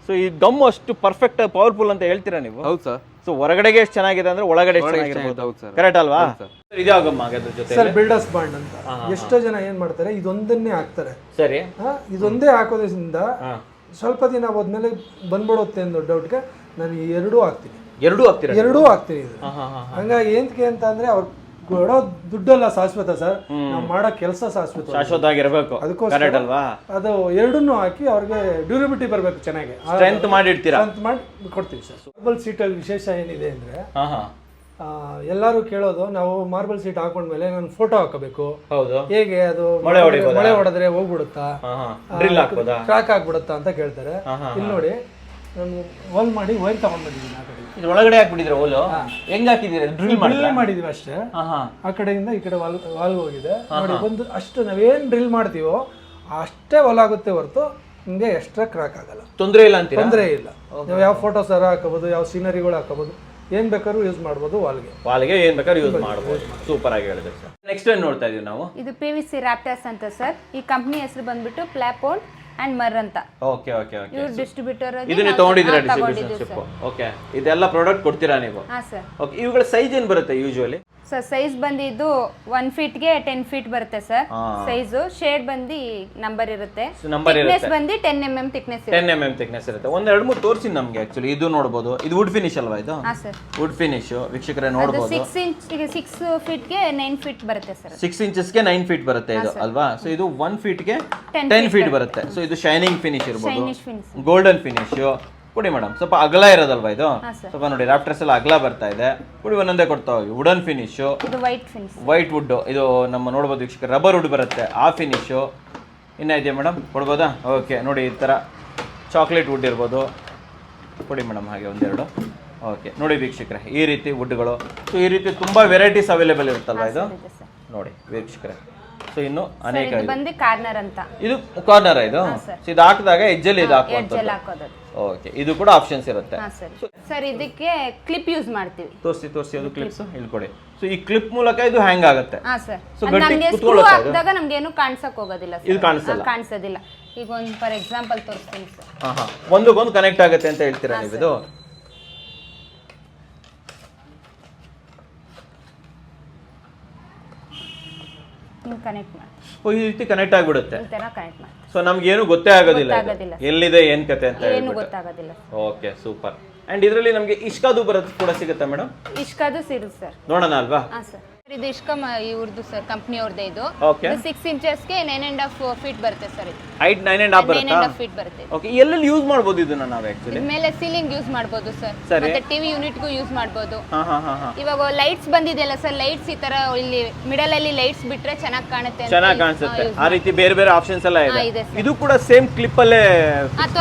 ಸೊ ಈ ಗಮ್ ಅಷ್ಟು ಪರ್ಫೆಕ್ಟ್ ಪವರ್ಫುಲ್ ಅಂತ ಹೇಳ್ತೀರಾ ನೀವು? ಹೌದು ಸರ್. ಸೊ ಹೊರಗಡೆಗೆ ಎಷ್ಟು ಚೆನ್ನಾಗಿದೆ ಅಂದ್ರೆ ಒಳಗಡೆ ಎಷ್ಟು ಚೆನ್ನಾಗಿರ್ಬೋದು. ಹೌದು ಸರ್. ಕರೆಕ್ಟ್ ಅಲ್ವಾ? ಇದ್ಯಾವ ಗಮ್ ಹಾಗಾದ್ರ ಜೊತೆ? ಸರ್ ಬಿಲ್ಡರ್ಸ್ ಬಾಂಡ್ ಅಂತ. ಎಷ್ಟೋ ಜನ ಏನ್ ಮಾಡ್ತಾರೆ, ಇದೊಂದನ್ನೇ ಹಾಕ್ತಾರೆ. ಸರಿ. ಇದೊಂದೇ ಹಾಕೋದ್ರಿಂದ ಸ್ವಲ್ಪ ದಿನ ಹೋದ್ಮೇಲೆ ಬಂದ್ಬಿಡುತ್ತೆ ಅನ್ನೋ ಡೌಟ್ಗೆ ನಾನು ಎರಡೂ ಹಾಕ್ತೀನಿ. ಎರಡೂ ಹಾಕ್ತೀನಿ ಇದು. ಹಂಗಾಗಿ ಏನಕ್ಕೆ ಅಂತ ಅಂದ್ರೆ ಅವ್ರು ಕೊಡೋ ದುಡ್ಡೆಲ್ಲ ಶಾಶ್ವತ ಸರ್, ನಾವು ಮಾಡೋ ಕೆಲಸ ಶಾಶ್ವತ ಆಗಿರ್ಬೇಕು. ಅದಕ್ಕೋಸ್ಕರ ಅದು ಎರಡನ್ನೂ ಹಾಕಿ ಅವ್ರಿಗೆ ಡ್ಯೂರಬಿಲಿಟಿ ಬರಬೇಕು, ಚೆನ್ನಾಗಿ ಸ್ಟ್ರೆಂತ್ ಮಾಡಿರ್ತೀರಾ? ಸ್ಟ್ರೆಂತ್ ಮಾಡಿ ಕೊಡ್ತೀವಿ ಸರ್. ಮಾರ್ಬಲ್ ಸೀಟಲ್ಲಿ ವಿಶೇಷ ಏನಿದೆ ಅಂದ್ರೆ ಎಲ್ಲರೂ ಕೇಳೋದು, ನಾವು ಮಾರ್ಬಲ್ ಸೀಟ್ ಹಾಕೊಂಡ್ಮೇಲೆ ನಾನು ಫೋಟೋ ಹಾಕಬೇಕು. ಹೌದು. ಹೇಗೆ ಅದು ಮಳೆ ಹೊಡೆದ್ರೆ ಹೋಗ್ಬಿಡುತ್ತಾ, ಕ್ರಾಕ್ ಆಗ್ಬಿಡುತ್ತಾ ಅಂತ ಕೇಳ್ತಾರೆ. ಇಲ್ಲಿ ನೋಡಿ, ನಾನು ಹೋಲ್ ಮಾಡಿ ವೈರ್ ತಗೊಂಡ್ ಬಂದಿದ್ದೀನಿ. ಆ ಕಡೆ ಒಳಗಡೆ ಹಾಕ್ಬಿಟ್ಟಿದ್ರೆ ಹೋಲು ಹೆಂಗ್ ಹಾಕಿದ್ದೀರಾ? ಡ್ರಿಲ್ ಮಾಡಿದೀವಿ ಅಷ್ಟೇ. ಆ ಕಡೆಯಿಂದ ಈ ಕಡೆ ವಾಲ್ ಹೋಗಿದೆ ನೋಡಿ. ಒಂದು ಅಷ್ಟು ನಾವೇನ್ ಡ್ರಿಲ್ ಮಾಡ್ತೀವೋ ಅಷ್ಟೇ ಹೊಲಾಗುತ್ತೆ ಹೊರತು ನಿಮ್ಗೆ ಎಕ್ಸ್ಟ್ರಾ ಕ್ರಾಕ್ ಆಗಲ್ಲ. ತೊಂದರೆ ಇಲ್ಲ ಅಂತ? ತೊಂದರೆ ಇಲ್ಲ. ನೀವು ಯಾವ ಫೋಟೋಸ್ ಹಾಕೋಬಹುದು, ಯಾವ ಸೀನರಿಗಳು ಹಾಕೋಬಹುದು, ಏನ್ ಬೇಕಾದ್ರೂ ಯೂಸ್ ಮಾಡಬಹುದು. ವಾಲ್ಗೆ ಏನ್ ಬೇಕಾದ್ರೂ ಯೂಸ್ ಮಾಡಬಹುದು. ಸೂಪರ್ ಆಗಿ ಹೇಳಿದ್ರೆ ಸರ್. ನೆಕ್ಸ್ಟ್ ಏನ್ ನೋಡ್ತಾ ಇದೀವಿ ನಾವು? ಇದು PVC ರಾಪ್ಟರ್ಸ್ ಅಂತ ಸರ್. ಈ ಕಂಪನಿ ಹೆಸರು ಬಂದ್ಬಿಟ್ಟು ಪ್ಲಾಪೋರ್ಡ್ ಅಂಡ್ ಮರ್ ಅಂತ. Okay okay okay. ಇವರು ಡಿಸ್ಟ್ರಿಬ್ಯೂಟರ್ ಆಗಿ ಇದನ್ನ ತಗೊಂಡಿದ್ದೀರಾ ಡಿಸ್ಟ್ರಿಬ್ಯೂಷನ್ಶಿಪ್? ಓಕೆ. ಇದೆಲ್ಲ ಪ್ರಾಡಕ್ಟ್ ಕೊಡ್ತೀರಾ ನೀವು? ಹಾ ಸರ್. ಓಕೆ. ಇವುಗಳ ಸೈಜ್ ಏನು ಬರುತ್ತೆ ಯೂಶುವಲಿ? ಸರ್ ಸೈಜ್ ಬಂದಿದ್ದು 1 ಫೀಟ್ಗೆ 10 ಫೀಟ್ ಬರುತ್ತೆ ಸರ್ ಸೈಜು. ಶೇಡ್ ಬಂದು ನಂಬರ್ ಇರುತ್ತೆ. ಥಿಕ್ನೆಸ್ ಬಂದು 10 mm ಥಿಕ್ನೆಸ್ ಇರುತ್ತೆ. 10 mm ಥಿಕ್ನೆಸ್ ಇರುತ್ತೆ. ಒಂದು 2-3 ತೋರಿಸಿ ನಮಗೆ. ಆಕ್ಚುಲಿ ಇದು ನೋಡಬಹುದು. ಇದು ವುಡ್ ಫಿನಿಶ್ ಅಲ್ವಾ ಇದು? ಹಾ ಸರ್, ವುಡ್ ಫಿನಿಶ್. ವೀಕ್ಷಕರೇ ನೋಡಬಹುದು. 6 ಫೀಟ್ಗೆ 9 ಫೀಟ್ ಬರುತ್ತೆ ಸರ್. 6 ಇಂಚಸ್ಗೆ 9 ಫೀಟ್ ಬರುತ್ತೆ ಇದು ಅಲ್ವಾ? ಸೊ ಇದು 1 ಫೀಟ್ಗೆ 10 ಫೀಟ್ ಬರುತ್ತೆ. ಸೊ ಇದು ಶೈನಿಂಗ್ ಫಿನಿಶ್ ಇರಬಹುದು, ಗೋಲ್ಡನ್ ಫಿನಿಶ್. ಕೊಡಿ ಮೇಡಮ್, ಸ್ವಲ್ಪ ಅಗಲ ಇರೋದಲ್ವಾ ಇದು? ಸ್ವಲ್ಪ ನೋಡಿ, ರಾಫ್ಟರ್ಸ್ ಎಲ್ಲ ಅಗಲ ಬರ್ತಾ ಇದೆ. ಕೊಡಿ, ಒಂದೊಂದೇ ಕೊಡ್ತಾ ಹೋಗಿ. ವುಡನ್ ಫಿನಿಶ್, ಇದು ವೈಟ್ ಫಿನಿಶ್, ವೈಟ್ ವುಡ್. ಇದು ನಮ್ಮ ನೋಡ್ಬೋದು ವೀಕ್ಷಕರು, ರಬ್ಬರ್ ವುಡ್ ಬರುತ್ತೆ ಆ ಫಿನಿಶ್. ಇನ್ನ ಇದೆಯಾ ಮೇಡಮ್? ಕೊಡ್ಬೋದಾ? ಓಕೆ. ನೋಡಿ ಈ ಥರ ಚಾಕ್ಲೇಟ್ ವುಡ್ ಇರ್ಬೋದು. ಕೊಡಿ ಮೇಡಮ್ ಹಾಗೆ ಒಂದೆರಡು. ಓಕೆ. ನೋಡಿ ವೀಕ್ಷಕರೇ, ಈ ರೀತಿ ವುಡ್ಗಳು. ಸೊ ಈ ರೀತಿ ತುಂಬ ವೆರೈಟೀಸ್ ಅವೈಲೇಬಲ್ ಇರುತ್ತಲ್ವಾ ಇದು? ನೋಡಿ ವೀಕ್ಷಕರೇ, ಸೊ ಇನ್ನು ಸರ್ ಅನೇಕ ಇದು ಬಂದು ಕಾರ್ನರ್ ಅಂತ ಇದು ಕಾರ್ನರ್ ಇದು ಸರ್. So ಇದು ಹಾಕಿದಾಗ ಎಜ್ಜಲ್ಲಿ ಇದು ಎಡ್ಜ್ ಹಾಕುವಂಥದ್ದು. ಎಲ್ಲ ಹಾಕೋದು. ಓಕೆ ಇದು ಕೂಡ ಆಪ್ಷನ್ಸ್ ಇರುತ್ತೆ. ಹಾ ಸರ್. ಸರ್ ಇದಕ್ಕೆ ಕ್ಲಿಪ್ ಯೂಸ್ ಮಾಡ್ತೀವಿ. ತೋರಿಸಿ ಅದು ಕ್ಲಿಪ್ಸ್ ಇಲ್ಲಿ ಕೊಡಿ. ಸೊ ಈ ಕ್ಲಿಪ್ ಮೂಲಕ ಇದು ಹ್ಯಾಂಗ್ ಆಗುತ್ತೆ. ಹಾ ಸರ್. So ಗಟ್ಟಿ ನಮಗೆ ಸ್ಕ್ರೂ ಕುತ್ಕೊಳ್ಳುತ್ತಾ ಇದು? ಹಾಕಿದಾಗ ನಮ್ಗೆ ಏನು ಕಾಣಿಸಕ್ ಹೋಗೋದಿಲ್ಲ ಸರ್. ಇದು ಕಾಣಿಸಲ್ಲ? ಕಾಣಿಸೋದಿಲ್ಲ. ಈಗ ಒಂದು ಫಾರ್ ಎಕ್ಸಾಂಪಲ್ ತೋರಿಸ್ತೀನಿ ಸರ್. ಹಾ ಒಂದಕ್ಕೊಂದು ಕನೆಕ್ಟ್ ಆಗುತ್ತೆ ಅಂತ ಹೇಳ್ತೀರಾ ನೀವು ಇದು? ಕನೆಕ್ಟ್ ಮಾಡಿ ಓ ಈ ರೀತಿ ಕನೆಕ್ಟ್ ಆಗಿಬಿಡುತ್ತೆ. ಈ ತರ ಕನೆಕ್ಟ್ ಮಾಡಿ. ಸೊ ನಮ್ಗೆ ಏನು ಗೊತ್ತೇ ಆಗೋದಿಲ್ಲ ಇದು. ಗೊತ್ತಾಗೋದಿಲ್ಲ. ಎಲ್ಲಿದೆ ಏನ್ ಕತೆ ಅಂತ ಏನು ಹೇಳ್ಬಿಟ್ಟು. ಗೊತ್ತಾಗೋದಿಲ್ಲ. Okay super. ಅಂಡ್ ಇದರಲ್ಲಿ ನಮಗೆ ಇಷ್ಕಾದು ಬರೋದು ಕೂಡ ಸಿಗುತ್ತಾ ಮೇಡಮ್? ಇಷ್ಕಾದು ಸಿಗುತ್ತೆ ಸರ್. ನೋಡೋಣ ಅಲ್ವಾ? ಹಾ ಸರ್. ಇದು ಇಷ್ಕಮ್ ಇವ್ರದ್ದು ಸರ್, ಕಂಪ್ನಿ ಅವ್ರದ್ದೇ ಇದು. ಓಕೆ 6 ಇಂಚಸ್ಗೆ 9.5 ಫೀಟ್ ಬರುತ್ತೆ ಸರ್ ಇದು. ಹೈಟ್ 9.5 ಬರುತ್ತಾ? 9.5 ಫೀಟ್ ಬರುತ್ತೆ. ಓಕೆ ಎಲ್ಲೆಲ್ಲಿ ಯೂಸ್ ಮಾಡ್ಬೋದು ಇದನ್ನ ನಾವು ಆಕ್ಚುಲಿ? ಇದ್ಮೇಲೆ ಸೀಲಿಂಗ್ ಯೂಸ್ ಮಾಡ್ಬೋದು ಸರ್. ಸರಿ. ಮತ್ತೆ ಟಿವಿ ಯೂನಿಟ್ಗೂ ಯೂಸ್ ಮಾಡ್ಬೋದು. ಹಾ ಇವಾಗ ಲೈಟ್ಸ್ ಬಂದಿದೆಯಲ್ಲ ಸರ್, ಲೈಟ್ಸ್ ಈ ತರ ಇಲ್ಲಿ ಮಿಡಲ್ ಅಲ್ಲಿ ಲೈಟ್ಸ್ ಬಿಟ್ರೆ ಚೆನ್ನಾಗಿ ಕಾಣುತ್ತೆ ಅಂತ ಚೆನ್ನಾಗಿ ಕಾಣಿಸುತ್ತೆ. ಆ ರೀತಿ ಬೇರೆ ಬೇರೆ ಆಪ್ಷನ್ಸ್ ಎಲ್ಲ ಹಾ, ಇದೆ. ಇದೆ sir. ಇದು ಕೂಡ ಸೇಮ್ ಕ್ಲಿಪ್ ಅಲ್ಲೇ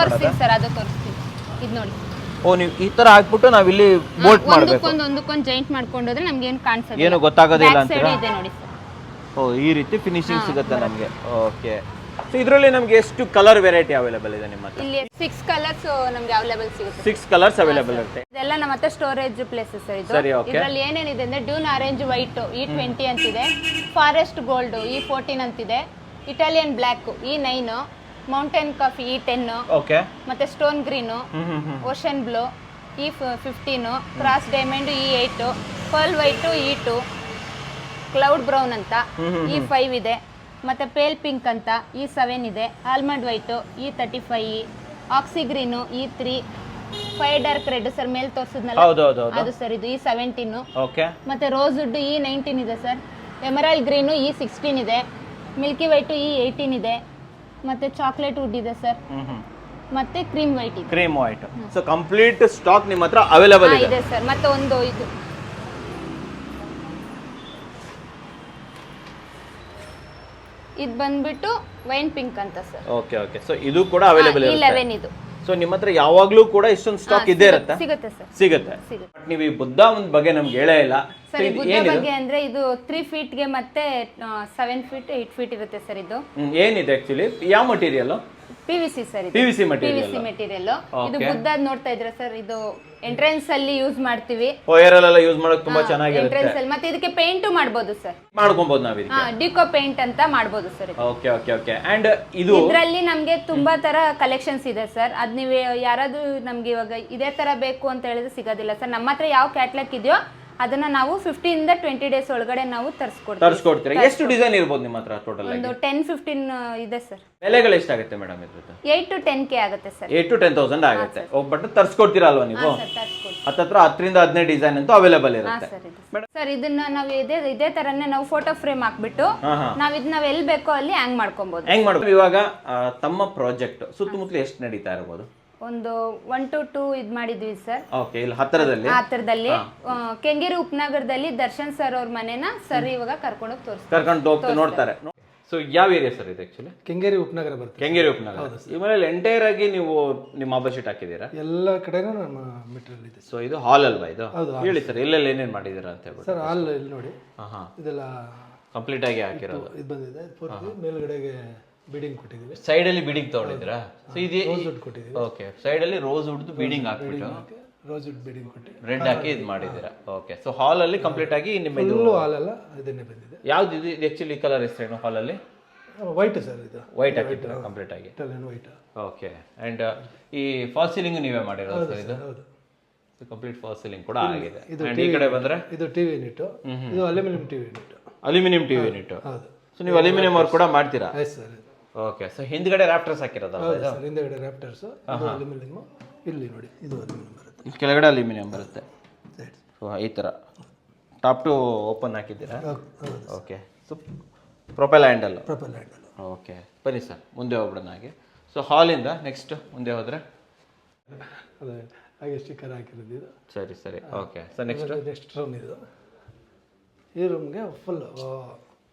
ತೋರಿಸ್ತೀನಿ ಸರ್, ಅದು ತೋರಿಸ್ತೀನಿ. ಇದು ನೋಡಿ. ಓ ನೀವು ಈ ತರ ಹಾಕ್ಬಿಟ್ಟು ನಾವು ಇಲ್ಲಿ ಬೋಲ್ಟ್ ಮಾಡಬೇಕು. ಒಂದಕ್ಕೊಂದು ಜಾಯಿಂಟ್ ಮಾಡ್ಕೊಂಡೋದ್ರೆ ನಮ್ಗೆ ಏನು ಕಾಣಿಸೋದಿಲ್ಲ. ಏನು ಗೊತ್ತಾಗೋದಿಲ್ಲ ಬ್ಯಾಕ್ ಸೈಡ್ ಅಂತೀರಾ? ಇದೆ ನೋಡಿ ಸರ್. ಓ ಈ ರೀತಿ ಫಿನಿಶಿಂಗ್ ಸಿಗುತ್ತೆ ನಮಗೆ. ಓಕೆ ಸೊ ಇದರಲ್ಲಿ ನಮಗೆ ಎಷ್ಟು ಕಲರ್ ವೆರೈಟಿ ಅವೈಲೇಬಲ್ ಇದೆ ನಿಮ್ಮ ಹತ್ರ? ಇಲ್ಲಿ 6 ಕಲರ್ಸ್ ನಮ್ಗೆ ಅವೈಲೇಬಲ್ ಸಿಗುತ್ತೆ. 6 ಕಲರ್ಸ್ ಅವೈಲೇಬಲ್ ಇರುತ್ತೆ. ಇದೆಲ್ಲ ನಮ್ಮ ಹತ್ರ ಸ್ಟೋರೇಜ್ ಪ್ಲೇಸಸ್ ಸರ್ ಇದು. ಸರಿ, okay. ಇದರಲ್ಲಿ ಏನೇನಿದೆ ಅಂದ್ರೆ ಡ್ಯೂನ್ ಆರೆಂಜ್ ವೈಟ್ E20 ಅಂತಿದೆ, ಫಾರೆಸ್ಟ್ ಗೋಲ್ಡ್ E14 ಅಂತಿದೆ, Italian black E9, mountain coffee E10, okay ಮತ್ತೆ stone green, ocean blue E15, cross diamond E8, pearl white E2, cloud brown ಅಂತ E5 ಇದೆ, ಮತ್ತೆ ಪೇಲ್ ಪಿಂಕ್ ಅಂತ E7 ಇದೆ, almond white E35, oxy green E3, fire dark red sir ಮೇಲೆ ತೋರಿಸಿದ್ನಲ್ಲ ಅದು sir ಇದು E17, ಓಕೆ ಮತ್ತೆ ರೋಸ್ ವುಡ್ E19 ಇದೆ ಸರ್, ಎಮರಾಲ್ಡ್ ಗ್ರೀನು E16 ಇದೆ, ಮಿಲ್ಕಿ ವೈಟ್ E18 ಇದೆ, ಮತ್ತೆ ಚಾಕ್ಲೇಟ್ ವುಡ್ ಇದೆ ಸರ್, ಮತ್ತೆ ಕ್ರೀಮ್ ವೈಟ್ ಇದೆ. Cream white. So complete stock ನಿಮ್ಮ ಹತ್ರ ಅವೈಲೇಬಲ್ ಇದೆ. ಇದೆ ಸರ್. ಮತ್ತೆ ಒಂದು ಇದು ಬಂದ್ಬಿಟ್ಟು ವೈನ್ ಪಿಂಕ್ ಅಂತ ಸರ್. ಓಕೆ ಸೊ ಇದು ಕೂಡ ಅವೈಲೇಬಲ್ ಇದೆ. 11 ಇದು. ಸೊ ನಿಮ್ಮ ಹತ್ರ ಯಾವಾಗ್ಲೂ ಕೂಡ ಇಷ್ಟೊಂದು ಸ್ಟಾಕ್ ಇದ್ದೇ ಇರುತ್ತೆ? ಸಿಗುತ್ತೆ ಸರ್. ಸಿಗುತ್ತೆ. ಬಟ್ ನೀವು ಈ ಬುದ್ಧ ಒಂದು ಬಗ್ಗೆ ನಮ್ಗೆ ಹೇಳೇ ಇಲ್ಲ ಸರ್. ಈ ಬುದ್ಧ ಬಗ್ಗೆ ಅಂದ್ರೆ ಇದು 3 ಫೀಟ್ಗೆ ಮತ್ತೆ 7 ಫೀಟ್ 8 ಫೀಟ್ ಇರುತ್ತೆ ಸರ್. ಇದು ಏನಿದೆ ಆಕ್ಚುಲಿ ಯಾವ material? PVC sir. PVC material. PVC material. ಇದು ಬುದ್ಧ ನೋಡ್ತಾ ಇದ್ರೆ ಸರ್, ಇದು ಎಂಟ್ರೆನ್ಸ್ ಅಲ್ಲಿ ಯೂಸ್ ಮಾಡ್ತೀವಿ. ವೈರಲ್ಲೆಲ್ಲ ಯೂಸ್ ಮಾಡಕ್ ತುಂಬಾ ಚೆನ್ನಾಗಿರುತ್ತೆ. ಎಂಟ್ರೆನ್ಸ್ ಅಲ್ಲಿ ಮತ್ತೆ ಇದಕ್ಕೆ ಪೇಂಟ್ ಮಾಡಬಹುದು ಸರ್. ಮಾಡ್ಕೊಬಹುದು ನಾವು ಇದಕ್ಕೆ. ಡಿಕೋ ಪೇಂಟ್ ಅಂತ ಮಾಡಬಹುದು ಸರ್. ಓಕೆ ಅಂಡ್ ಇದು ಇದರಲ್ಲಿ ನಮ್ಗೆ ತುಂಬಾ ತರ ಕಲೆಕ್ಷನ್ಸ್ ಇದೆ ಸರ್. ಅದ್ ನೀವು ಯಾರಾದ್ರೂ ನಮ್ಗೆ ಇವಾಗ ಇದೇ ತರ ಬೇಕು ಅಂತ ಹೇಳಿದ್ರೆ ಸಿಗೋದಿಲ್ಲ ಸರ್. ನಮ್ಮ ಹತ್ರ ಯಾವ ಕ್ಯಾಟ್ಲಾಗ್ ಇದೆಯೋ ಅದನ್ನ ನಾವು 15 ಇಂದ 20 ಡೇಸ್ ಒಳಗಡೆ ನಾವು ತರಿಸ್ಕೊಡ್ತೀರಾ? ಎಷ್ಟು ಡಿಸೈನ್ ಇರಬಹುದು ನಿಮ್ಮ ಹತ್ರ ಟೋಟಲ್ ಆಗಿ? ಒಂದು 10-15 ಇದೆ ಸರ್. ಬೆಲೆಗಳು ಎಷ್ಟಾಗುತ್ತೆ ಮೇಡಮ್ ಇದ್ರದ್ದು? 8 to 10K ಆಗುತ್ತೆ ಸರ್. 8 to 10,000 ಆಗುತ್ತೆ. ಬಟ್ ತರಿಸ್ಕೊಡ್ತೀರಾ ಅಲ್ವಾ ನೀವು? ಹತ್ತತ್ರ 10ರಿಂದ 15 ಡಿಸೈನ್ ಅಂತೂ ಅವೈಲೇಬಲ್ ಇರುತ್ತೆ. ಸರ್ ಇದನ್ನ ನಾವು ಇದೇ ತರನೇ ನಾವು ಫೋಟೋ ಫ್ರೇಮ್ ಹಾಕ್ಬಿಟ್ಟು ನಾವ್ ಎಲ್ಲಿ ಬೇಕೋ ಅಲ್ಲಿ ಹ್ಯಾಂಗ್ ಮಾಡ್ಕೊಬಹುದು. ಹೆಂಗ್ ಮಾಡ್ಬೋದು? ಇವಾಗ ತಮ್ಮ ಪ್ರಾಜೆಕ್ಟ್ ಸುತ್ತಮುತ್ತಲು ಎಷ್ಟು ನಡೀತಾ ಇರಬಹುದು? ಒಂದು 1 to 2 ಇದ್ ಮಾಡಿದ್ವಿ ಸರ್. ಓಕೆ ಇಲ್ಲಿ ಹತ್ತಿರದಲ್ಲಿ ಕೆಂಗೇರಿ ಉಪನಗರದಲ್ಲಿ ದರ್ಶನ್ ಸರ್ ಅವ್ರ ಮನೆನ ಸರ್ ಇವಾಗ ಕರ್ಕೊಂಡು ಹೋಗ್ತಾ ನೋಡ್ತಾರೆ. ಸೊ ಯಾವ ಏರಿಯಾ ಸರ್ ಇದು ಆಕ್ಚುಲಿ? ಕೆಂಗೇರಿ ಉಪನಗರ ಬರುತ್ತೆ. ಕೆಂಗೇರಿ ಉಪನಗರ. ಈ ಮನೇಲಿ ಎಂಟೈರ್ ಆಗಿ ನೀವು ನಿಮ್ಮ ಮಾಬಲ್ ಶೀಟ್ ಹಾಕಿದ್ದೀರಾ? ಎಲ್ಲ ಕಡೆನೂ ನಮ್ಮ ಮೆಟೀರಿಯಲ್ ಇದೆ. ಸೊ ಇದು ಹಾಲ್ ಅಲ್ವಾ ಇದು? ಹೇಳಿ ಸರ್ ಎಲ್ಲೆಲ್ಲಿ ಏನೇನು ಮಾಡಿದ್ದೀರಾ ಅಂತ ಹೇಳ್ಬಿಟ್ಟು. ಸರ್ ಹಾಲ್ ಇಲ್ಲಿ ನೋಡಿ, ಇದೆಲ್ಲ ಕಂಪ್ಲೀಟ್ ಆಗಿ ಹಾಕಿರೋದು. ಇದು ಬಂದಿದೆ. ಪೂರ್ತಿ ಮೇಲ್ಗಡೆಗೆ ಬೀಡಿಂಗ್ ಕೊಟ್ಟಿದ್ದೀವಿ. ಸೈಡ್ ಅಲ್ಲಿ ಬೀಡಿಂಗ್ ತಗೊಂಡಿದ್ದೀರಾ? ಸೊ ಇದು ರೋಸ್ ವುಡ್ ಕೊಟ್ಟಿದ್ದೀವಿ. ಓಕೆ ಸೈಡ್ ಅಲ್ಲಿ ರೋಸ್ ವುಡ್ ಬೀಡಿಂಗ್ ಹಾಕ್ಬಿಟ್ಟು ರೋಸ್ ವುಡ್ ಬೀಡಿಂಗ್ ಕೊಟ್ಟು ರೆಡ್ ಹಾಕಿ ಇದು ಮಾಡಿದ್ದೀರಾ. ಓಕೆ ಸೊ ಹಾಲ್ ಅಲ್ಲಿ ಕಂಪ್ಲೀಟ್ ಆಗಿ ನಿಮ್ಮ ಇದು ಹಾಲ್ ಎಲ್ಲ ಇದನ್ನೇ ಬಂದಿದೆ. ಯಾವ್ದು ಇದು ಆಕ್ಚುಲಿ ಕಲರ್ ಹೆಸರೇನು ಹಾಲ್ ಅಲ್ಲಿ? White sir. ಇದು ವೈಟ್ ಹಾಕಿದ್ದೀರಾ ಕಂಪ್ಲೀಟ್ ಆಗಿ? ವೈಟ್. ಓಕೆ ಅಂಡ್ ಈ ಫಾಲ್ ಸೀಲಿಂಗ್ ನೀವೇ ಮಾಡಿರೋದು ಸರ್? ಇದು ಹೌದು. ಕಂಪ್ಲೀಟ್ ಫಾಲ್ ಸೀಲಿಂಗ್ ಕೂಡ ಆಗಿದೆ. ಅಂಡ್ ಈ ಕಡೆ ಬಂದ್ರೆ ಇದು ಟಿವಿ ಯೂನಿಟ್. ಇದು aluminium TV unit. Aluminium TV unit. ಹೌದು. ಸೊ ನೀವು ಅಲ್ಯೂಮಿನಿಯಂ ವರ್ಕ್ ಕೂಡ ಮಾಡ್ತೀರಾ? Yes sir. ಓಕೆ ಸೊ ಹಿಂದ್ಗಡೆ ರಾಫ್ಟರ್ಸ್ ಹಾಕಿರೋದಲ್ಲ ಇದು? ಸರ್ ಹಿಂದ್ಗಡೆ ರಾಫ್ಟರ್ಸ್. ಇದು ಅಲ್ಯೂಮಿನಿಯಂ. ಇಲ್ಲಿ ನೋಡಿ ಇದು ಅಲ್ಯೂಮಿನಿಯಂ ಬರುತ್ತೆ. ಕೆಳಗಡೆ ಅಲ್ಯೂಮಿನಿಯಂ ಬರುತ್ತೆ. ಸೊ ಈ ಥರ ಟಾಪ್ ಟು ಓಪನ್ ಹಾಕಿದ್ದೀರಾ? Okay so propel handle. Okay ಬನ್ನಿ ಸರ್ ಮುಂದೆ ಹೋಗ್ಬಿಡೋಣ ಹಾಗೆ. ಸೊ ಹಾಲಿಂದ ನೆಕ್ಸ್ಟ್ ಮುಂದೆ ಹೋದರೆ ಅದೇ ಹಾಗೆ ಸ್ಟಿಕ್ಕರ್ ಹಾಕಿರೋದು ಇದು. ಸರಿ ಓಕೆ ಸೊ ನೆಕ್ಸ್ಟ್ ರೂಮ್ ಇದು. ಈ ರೂಮ್ಗೆ ಫುಲ್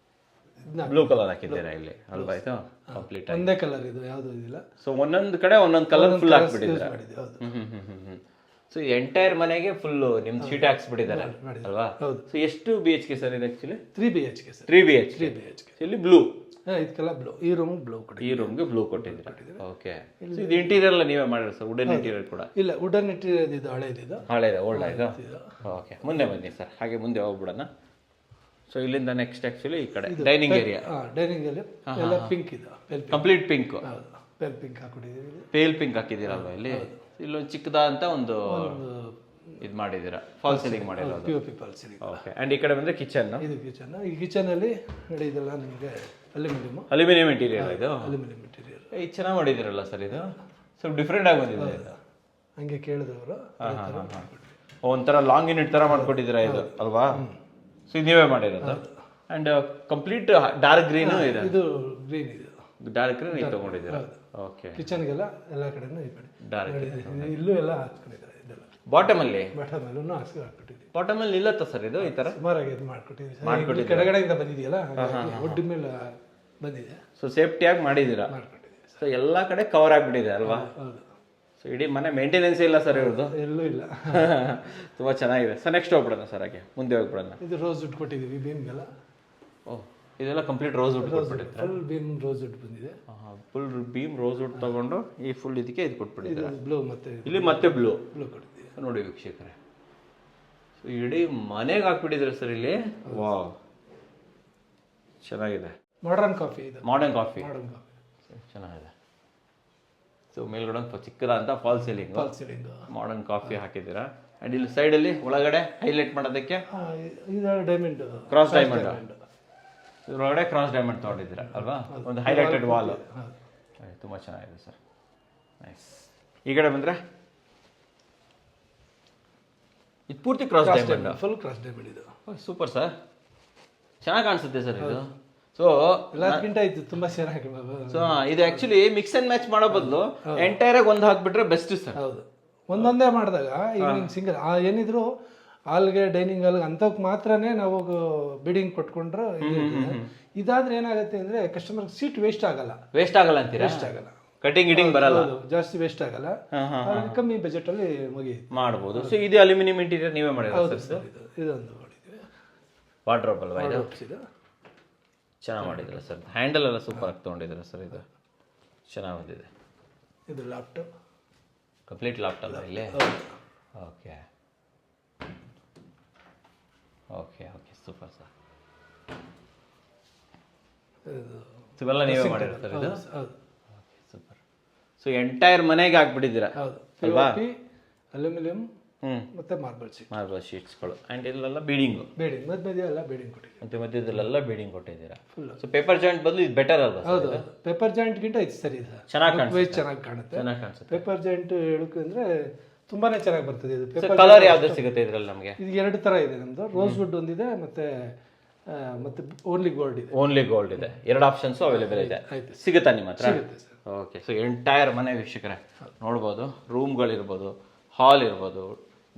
ಬ್ಲೂ ಕಲರ್ ಹಾಕಿದ್ದೀರಾ ಇಲ್ಲಿ ಅಲ್ವಾ? ಇದು ಕಂಪ್ಲೀಟ್ ಒಂದೇ ಕಲರ್ ಇದು, ಯಾವುದು ಇದಿಲ್ಲ. ಸೊ ಒಂದೊಂದು ಕಡೆ ಒಂದೊಂದು ಕಲರ್ ಫುಲ್ ಹಾಕ್ಬಿಟ್ಟಿದ್ದೀರಾ? ಸೊ ಎಂಟೈರ್ ಮನೆಗೆ ಫುಲ್ ನಿಮ್ದು ಶೀಟ್ ಹಾಕ್ಸ್ಬಿಟ್ಟಿದ್ದಾರೆ ಅಲ್ವಾ? ಸೊ ಎಷ್ಟು BHK ಸರ್ ಇದು ಆಕ್ಚುಲಿ? 3 BHK sir. 3 BHK. ಇಲ್ಲಿ ಬ್ಲೂ, ಇದಕ್ಕೆಲ್ಲ ಬ್ಲೂ. ಈ ರೂಮ್ ಬ್ಲೂ ಕೊಡಿ. ಈ ರೂಮ್ಗೆ ಬ್ಲೂ ಕೊಟ್ಟಿದ್ದೀರಾ. ಓಕೆ. ಸೊ ಇದು ಇಂಟೀರಿಯರ್ ಎಲ್ಲ ನೀವೇ ಮಾಡಿರೋ ಸರ್? ವುಡನ್ ಇಂಟೀರಿಯರ್ ಕೂಡ? ಇಲ್ಲ, ವುಡನ್ ಇಂಟೀರಿಯರ್ ಇದು ಹಳೇದಿದು. ಹಳೇದ ಓಲ್ಡ್ ಆಯ್ತು. ಓಕೆ, ಮುಂದೆ ಬನ್ನಿ ಸರ್, ಹಾಗೆ ಮುಂದೆ ಹೋಗ್ಬಿಡೋಣ. ಸೊ ಇಲ್ಲಿಂದ ನೆಕ್ಸ್ಟ್ ಆಕ್ಚುಲಿ ಈ ಕಡೆ ಡೈನಿಂಗ್ ಏರಿಯಾ. ಡೈನಿಂಗ್ ಅಲ್ಲಿ ಎಲ್ಲ ಪಿಂಕ್ ಇದೆ, ಕಂಪ್ಲೀಟ್ ಪಿಂಕ್. ಪೇಲ್ ಪಿಂಕ್ ಹಾಕೊಂಡಿದ್ದೀವಿ. ಪೇಲ್ ಪಿಂಕ್ ಹಾಕಿದ್ದೀರಲ್ವಾ ಇಲ್ಲಿ? ಇಲ್ಲೊಂದು ಚಿಕ್ಕದಾದಂತ ಒಂದು ಇದು ಮಾಡಿದ್ದೀರಾ, ಫಾಲ್ ಸೀಲಿಂಗ್ ಮಾಡಿರೋದು. POP fall ceiling. Okay. And ಈ ಕಡೆ ಬಂದ್ರೆ ಕಿಚನ್. ಇದು ಕಿಚನ್. ಈ ಕಿಚನ್ ಅಲ್ಲಿ ನೋಡಿ ಇದೆಲ್ಲ ನಿಮಗೆ ಅಲ್ಯೂಮಿನಿಯಂ ಇಂಟೀರಿಯರ್ ಇದು. Aluminium interior. ಇದು ಚೆನ್ನಾಗಿ ಮಾಡಿದಿರಲ್ಲ ಸರ್, ಇದು ಸ್ವಲ್ಪ ಡಿಫ್ರೆಂಟ್ ಆಗಿ ಬಂದಿದೆ ಇದು. ಹಂಗೆ ಕೇಳಿದವರು ಒಂಥರ ಲಾಂಗ್ ಯೂನಿಟ್ ತರ ಮಾಡ್ಕೊಟ್ಟಿದ್ದೀರಾ ಇದು ಅಲ್ವಾ? ಸೊ ಇದು ನೀವೇ ಮಾಡಿರೋದು. ಅಂಡ್ ಕಂಪ್ಲೀಟ್ ಡಾರ್ಕ್ ಗ್ರೀನು ಇದೆ. ಇದು ಗ್ರೀನ್ ಇದೆ, ಡಾರ್ಕ್ ಗ್ರೀನ್ ಇದು ತಗೊಂಡಿದ್ದೀರಾ. ಓಕೆ. ಕಿಚನ್ಗೆಲ್ಲ ಎಲ್ಲ ಕಡೆನೂ ಈ ಕಡೆ ಡಾರ್ಕ್. ಇಲ್ಲೂ ಎಲ್ಲ ಹಾಕ್ಕೊಂಡಿದ್ದಾರೆ. ಇದೆಲ್ಲ ಬಾಟಮ್ ಅಲ್ಲಿ ಹಾಕ್ಕೊಟ್ಟಿದ್ದೀವಿ. ಬಾಟಮ್ ಅಲ್ಲಿ ಇಲ್ಲತ್ತ ಸರ್ ಇದು? ಈ ತರ ಸುಮಾರಾಗಿ ಇದು ಮಾಡ್ಕೊಟ್ಟಿದ್ದೀವಿ. ಕೆಳಗಡೆಯಿಂದ ಬಂದಿದೆಯಲ್ಲ, ಒಡ್ಡ ಮೇಲೆ ಬಂದಿದೆ. ಸೊ ಸೇಫ್ಟಿಯಾಗಿ ಮಾಡಿದ್ದೀರಾ. ಸೊ ಎಲ್ಲ ಕಡೆ ಕವರ್ ಆಗಿಬಿಟ್ಟಿದೆ ಅಲ್ವಾ? ಸೊ ಇಡೀ ಮನೆ ಮೇಂಟೆನೆನ್ಸ್ ಇಲ್ಲ ಸರ್ ಇವ್ರದ್ದು? ಎಲ್ಲೂ ಇಲ್ಲ. ತುಂಬ ಚೆನ್ನಾಗಿದೆ ಸರ್. ನೆಕ್ಸ್ಟ್ ಹೋಗ್ಬಿಡೋಣ ಸರ್, ಹಾಗೆ ಮುಂದೆ ಹೋಗ್ಬಿಡೋಣ. ಇದು ರೋಸ್ ವುಡ್ ಕೊಟ್ಟಿದ್ದೀವಿ ಬೀಮ್ಗೆಲ್ಲ. ಓಹ್, ಇದೆಲ್ಲ ಕಂಪ್ಲೀಟ್ ರೋಸ್ ವುಡ್ ಕೊಟ್ಬಿಟ್ಟಿದ್ರೆ? ಫುಲ್ ಬೀಮ್ ರೋಸ್ ವುಡ್ ಬಂದಿದೆ. ಫುಲ್ ಬೀಮ್ ರೋಸ್ ವುಡ್ ತಗೊಂಡು ಈ ಫುಲ್ ಇದಕ್ಕೆ ಇದು ಕೊಟ್ಬಿಟ್ಟಿದ್ದಾರೆ. ಬ್ಲೂ ಮತ್ತೆ ಇಲ್ಲಿ ಮತ್ತೆ ಬ್ಲೂ ಕೊಟ್ಟಿದ್ದೀವಿ. ನೋಡಿ ವೀಕ್ಷಕರೇ, ಸೊ ಇಡೀ ಮನೆಗೆ ಹಾಕ್ಬಿಟ್ಟಿದ್ದಾರೆ ಸರ್ ಇಲ್ಲಿ. ವಾವ್, ಚೆನ್ನಾಗಿದೆ. ಮಾಡರ್ನ್ ಕಾಫಿ ಇದು. ಮಾಡರ್ನ್ ಕಾಫಿ ಚೆನ್ನಾಗಿದೆ. ಸೊ ಮೇಲ್ಗಡೆ ಒಂದು ಚಿಕ್ಕದಾದಂಥ ಫಾಲ್ ಸೀಲಿಂಗ್ ಮಾಡರ್ನ್ ಕಾಫಿ ಹಾಕಿದ್ದೀರಾ. ಅಂಡ್ ಇಲ್ಲಿ ಸೈಡಲ್ಲಿ ಒಳಗಡೆ ಹೈಲೈಟ್ ಮಾಡೋದಕ್ಕೆ ಇದು ಡೈಮಂಡ್, ಕ್ರಾಸ್ ಡೈಮಂಡ್. ಇದರೊಳಗಡೆ ಕ್ರಾಸ್ ಡೈಮಂಡ್ ತೊಗೊಂಡಿದ್ದೀರಾ ಅಲ್ವಾ? ಒಂದು ಹೈಲೈಟೆಡ್ ವಾಲ್. ತುಂಬ ಚೆನ್ನಾಗಿದೆ ಸರ್, ನೈಸ್. ಈ ಕಡೆ ಬಂದರೆ ಇದು ಪೂರ್ತಿ cross diamond, full cross diamond ಇದು. ಸೂಪರ್ ಸರ್, ಚೆನ್ನಾಗಿ ಕಾಣಿಸುತ್ತೆ ಸರ್ ಇದು. ಸೊ ಎಲ್ಲದಕ್ಕಿಂತ ಇದು ತುಂಬಾ ಚೆನ್ನಾಗಿ. ಸೊ ಇದು ಆಕ್ಚುಲಿ ಮಿಕ್ಸ್ ಅಂಡ್ ಮ್ಯಾಚ್ ಮಾಡೋ ಬದಲು ಎಂಟೈರ್ ಆಗಿ ಒಂದು ಹಾಕ್ಬಿಟ್ರೆ ಬೆಸ್ಟ್ ಸರ್. ಹೌದು, ಒಂದೊಂದೇ ಮಾಡಿದಾಗ ಈಗ ಸಿಂಗಲ್ ಏನಿದ್ರು ಹಾಲ್ಗೆ ಡೈನಿಂಗ್ ಹಾಲ್ಗೆ ಅಂಥವ್ಕೆ ಮಾತ್ರನೇ ನಾವು ಬಿಡಿಂಗ್ ಕೊಟ್ಕೊಂಡ್ರೆ ಇದಾದ್ರೆ ಏನಾಗುತ್ತೆ ಅಂದ್ರೆ ಕಸ್ಟಮರ್ ಸೀಟ್ ವೇಸ್ಟ್ ಆಗಲ್ಲ. ವೇಸ್ಟ್ ಆಗಲ್ಲ ಅಂತೀರಾ? ವೇಸ್ಟ್ ಆಗಲ್ಲ, ಕಟಿಂಗ್ ಗಿಟಿಂಗ್ ಬರಲ್ಲ, ಜಾಸ್ತಿ ವೇಸ್ಟ್ ಆಗಲ್ಲ, ಕಮ್ಮಿ ಬಜೆಟ್ ಅಲ್ಲಿ ಮುಗಿಯುತ್ತೆ, ಮಾಡಬಹುದು. ಸೊ ಇದು ಅಲ್ಯೂಮಿನಿಯಂ ಇಂಟೀರಿಯರ್ ನೀವೇ ಮಾಡಿರೋದು ಸರ್? ಇದೊಂದು ಮಾಡಿದ್ವಿ. ವಾರ್ಡ್ರೋಬ್ ಅಲ್ವಾ ಇದು? ಇದು ಚೆನ್ನಾಗಿ ಮಾಡಿದ್ರೆ ಸರ್. ಹ್ಯಾಂಡಲ್ ಎಲ್ಲ ಸೂಪರ್ ಆಗಿ ತೊಗೊಂಡಿದ್ದಾರೆ ಸರ್, ಇದು ಚೆನ್ನಾಗಿ ಬಂದಿದೆ. ಇದು ಲ್ಯಾಪ್ಟಾಪ್, ಕಂಪ್ಲೀಟ್ ಲ್ಯಾಪ್ಟಾಪ್ ಇಲ್ಲಿ. Okay okay okay, super sir. ಇವೆಲ್ಲ ನೀವೇ ಮಾಡಿರೋ ಸರ್ ಇದು? Okay, super. ಸೊ ಎಂಟೈರ್ ಮನೆಗೆ ಹಾಕ್ಬಿಟ್ಟಿದ್ದೀರಾ ಅಲ್ವಾ? ಅಲ್ಯೂಮಿನಿಯಂ ಮತ್ತೆ ಮಾರ್ಬಲ್ ಶೀಟ್ಸ್ಗಳು. ಆ್ಯಂಡ್ ಇಲ್ಲೆಲ್ಲ ಬೀಡಿಂಗು, ಮಧ್ಯ ಎಲ್ಲ ಬೀಡಿಂಗ್ ಕೊಟ್ಟಿದ್ದೀವಿ. ಮತ್ತೆ ಮಧ್ಯದಲ್ಲೆಲ್ಲ ಬೀಡಿಂಗ್ ಕೊಟ್ಟಿದ್ದೀರಾ. ಸೊ ಪೇಪರ್ ಜಾಯಿಂಟ್ ಬದಲು ಇದು ಬೆಟರ್ ಅಲ್ವಾ? ಹೌದು, ಪೇಪರ್ ಜಾಯಿಂಟ್ಗಿಂತ ಇದು ಸರಿ ಸರ್, ಚೆನ್ನಾಗಿ ಕಾಣಿಸುತ್ತೆ. ಚೆನ್ನಾಗಿ ಕಾಣುತ್ತೆ. ಪೇಪರ್ ಜಾಯಿಂಟ್ ಹೇಳಕ್ಕೆ ತುಂಬಾನೇ ಚೆನ್ನಾಗಿ ಬರ್ತದೆ ಇದು. ಪೇಪರ್ ಕಲರ್ ಯಾವ್ದು ಸಿಗುತ್ತೆ ಇದರಲ್ಲಿ ನಮಗೆ? ಇದು ಎರಡು ತರ ಇದೆ ನಮ್ದು. ರೋಸ್ ವುಡ್ ಒಂದಿದೆ, ಮತ್ತೆ ಮತ್ತೆ ಓನ್ಲಿ ಗೋಲ್ಡ್ ಇದೆ. ಓನ್ಲಿ ಗೋಲ್ಡ್ ಇದೆ. ಎರಡು ಆಪ್ಷನ್ಸ್ ಅವೈಲೇಬಲ್ ಇದೆ. ಸಿಗುತ್ತಾ ನಿಮ್ಮ ಹತ್ರ? ಓಕೆ. ಸೊ ಎಂಟೈರ್ ಮನೆ ವೀಕ್ಷಕರೇ ನೋಡ್ಬೋದು. ರೂಮ್ಗಳಿರ್ಬೋದು, ಹಾಲ್ ಇರ್ಬೋದು,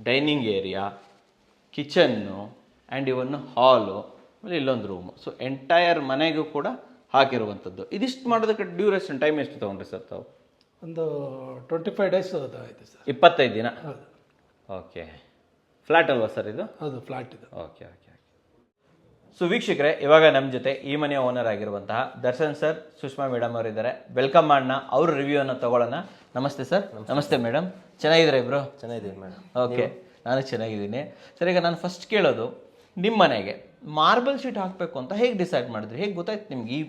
dining area, kitchen and even ಹಾಲು, ಆಮೇಲೆ ಇಲ್ಲೊಂದು ರೂಮು. ಸೊ ಎಂಟೈರ್ ಮನೆಗೂ ಕೂಡ ಹಾಕಿರುವಂಥದ್ದು. ಇದಿಷ್ಟು ಮಾಡೋದಕ್ಕೆ ಡ್ಯೂರೇಷನ್ ಟೈಮ್ ಎಷ್ಟು ತೊಗೊಂಡ್ರಿ ಸರ್ ತಾವು? ಒಂದು 25 ಡೇಸ್ ಆಯಿತು ಸರ್. 25 ದಿನ. ಓಕೆ. ಫ್ಲ್ಯಾಟ್ ಅಲ್ವಾ ಸರ್ ಇದು? ಹೌದು, ಫ್ಲ್ಯಾಟ್ ಇದು. Okay okay. ಸೊ ವೀಕ್ಷಕರೇ, ಇವಾಗ ನಮ್ಮ ಜೊತೆ ಈ ಮನೆಯ ಓನರ್ ಆಗಿರುವಂತಹ ದರ್ಶನ್ ಸರ್, ಸುಷ್ಮಾ ಮೇಡಮ್ ಅವರಿದ್ದಾರೆ. ವೆಲ್ಕಮ್ ಮಾಡೋಣ, ಅವ್ರ ರಿವ್ಯೂವನ್ನು ತಗೊಳ್ಳೋಣ. ನಮಸ್ತೆ ಸರ್. ನಮಸ್ತೆ ಮೇಡಮ್, ಚೆನ್ನಾಗಿದ್ದೀರಾ ಇಬ್ರು? ಚೆನ್ನಾಗಿದ್ದೀನಿ ಮೇಡಮ್. ಓಕೆ, ನಾನು ಚೆನ್ನಾಗಿದ್ದೀನಿ ಸರ್. ಈಗ ನಾನು ಫಸ್ಟ್ ಕೇಳೋದು, ನಿಮ್ಮ ಮನೆಗೆ ಮಾರ್ಬಲ್ ಶೀಟ್ ಹಾಕಬೇಕು ಅಂತ ಹೇಗೆ ಡಿಸೈಡ್ ಮಾಡಿದ್ರಿ? ಹೇಗೆ ಗೊತ್ತಾಯ್ತು ನಿಮ್ಗೆ ಈ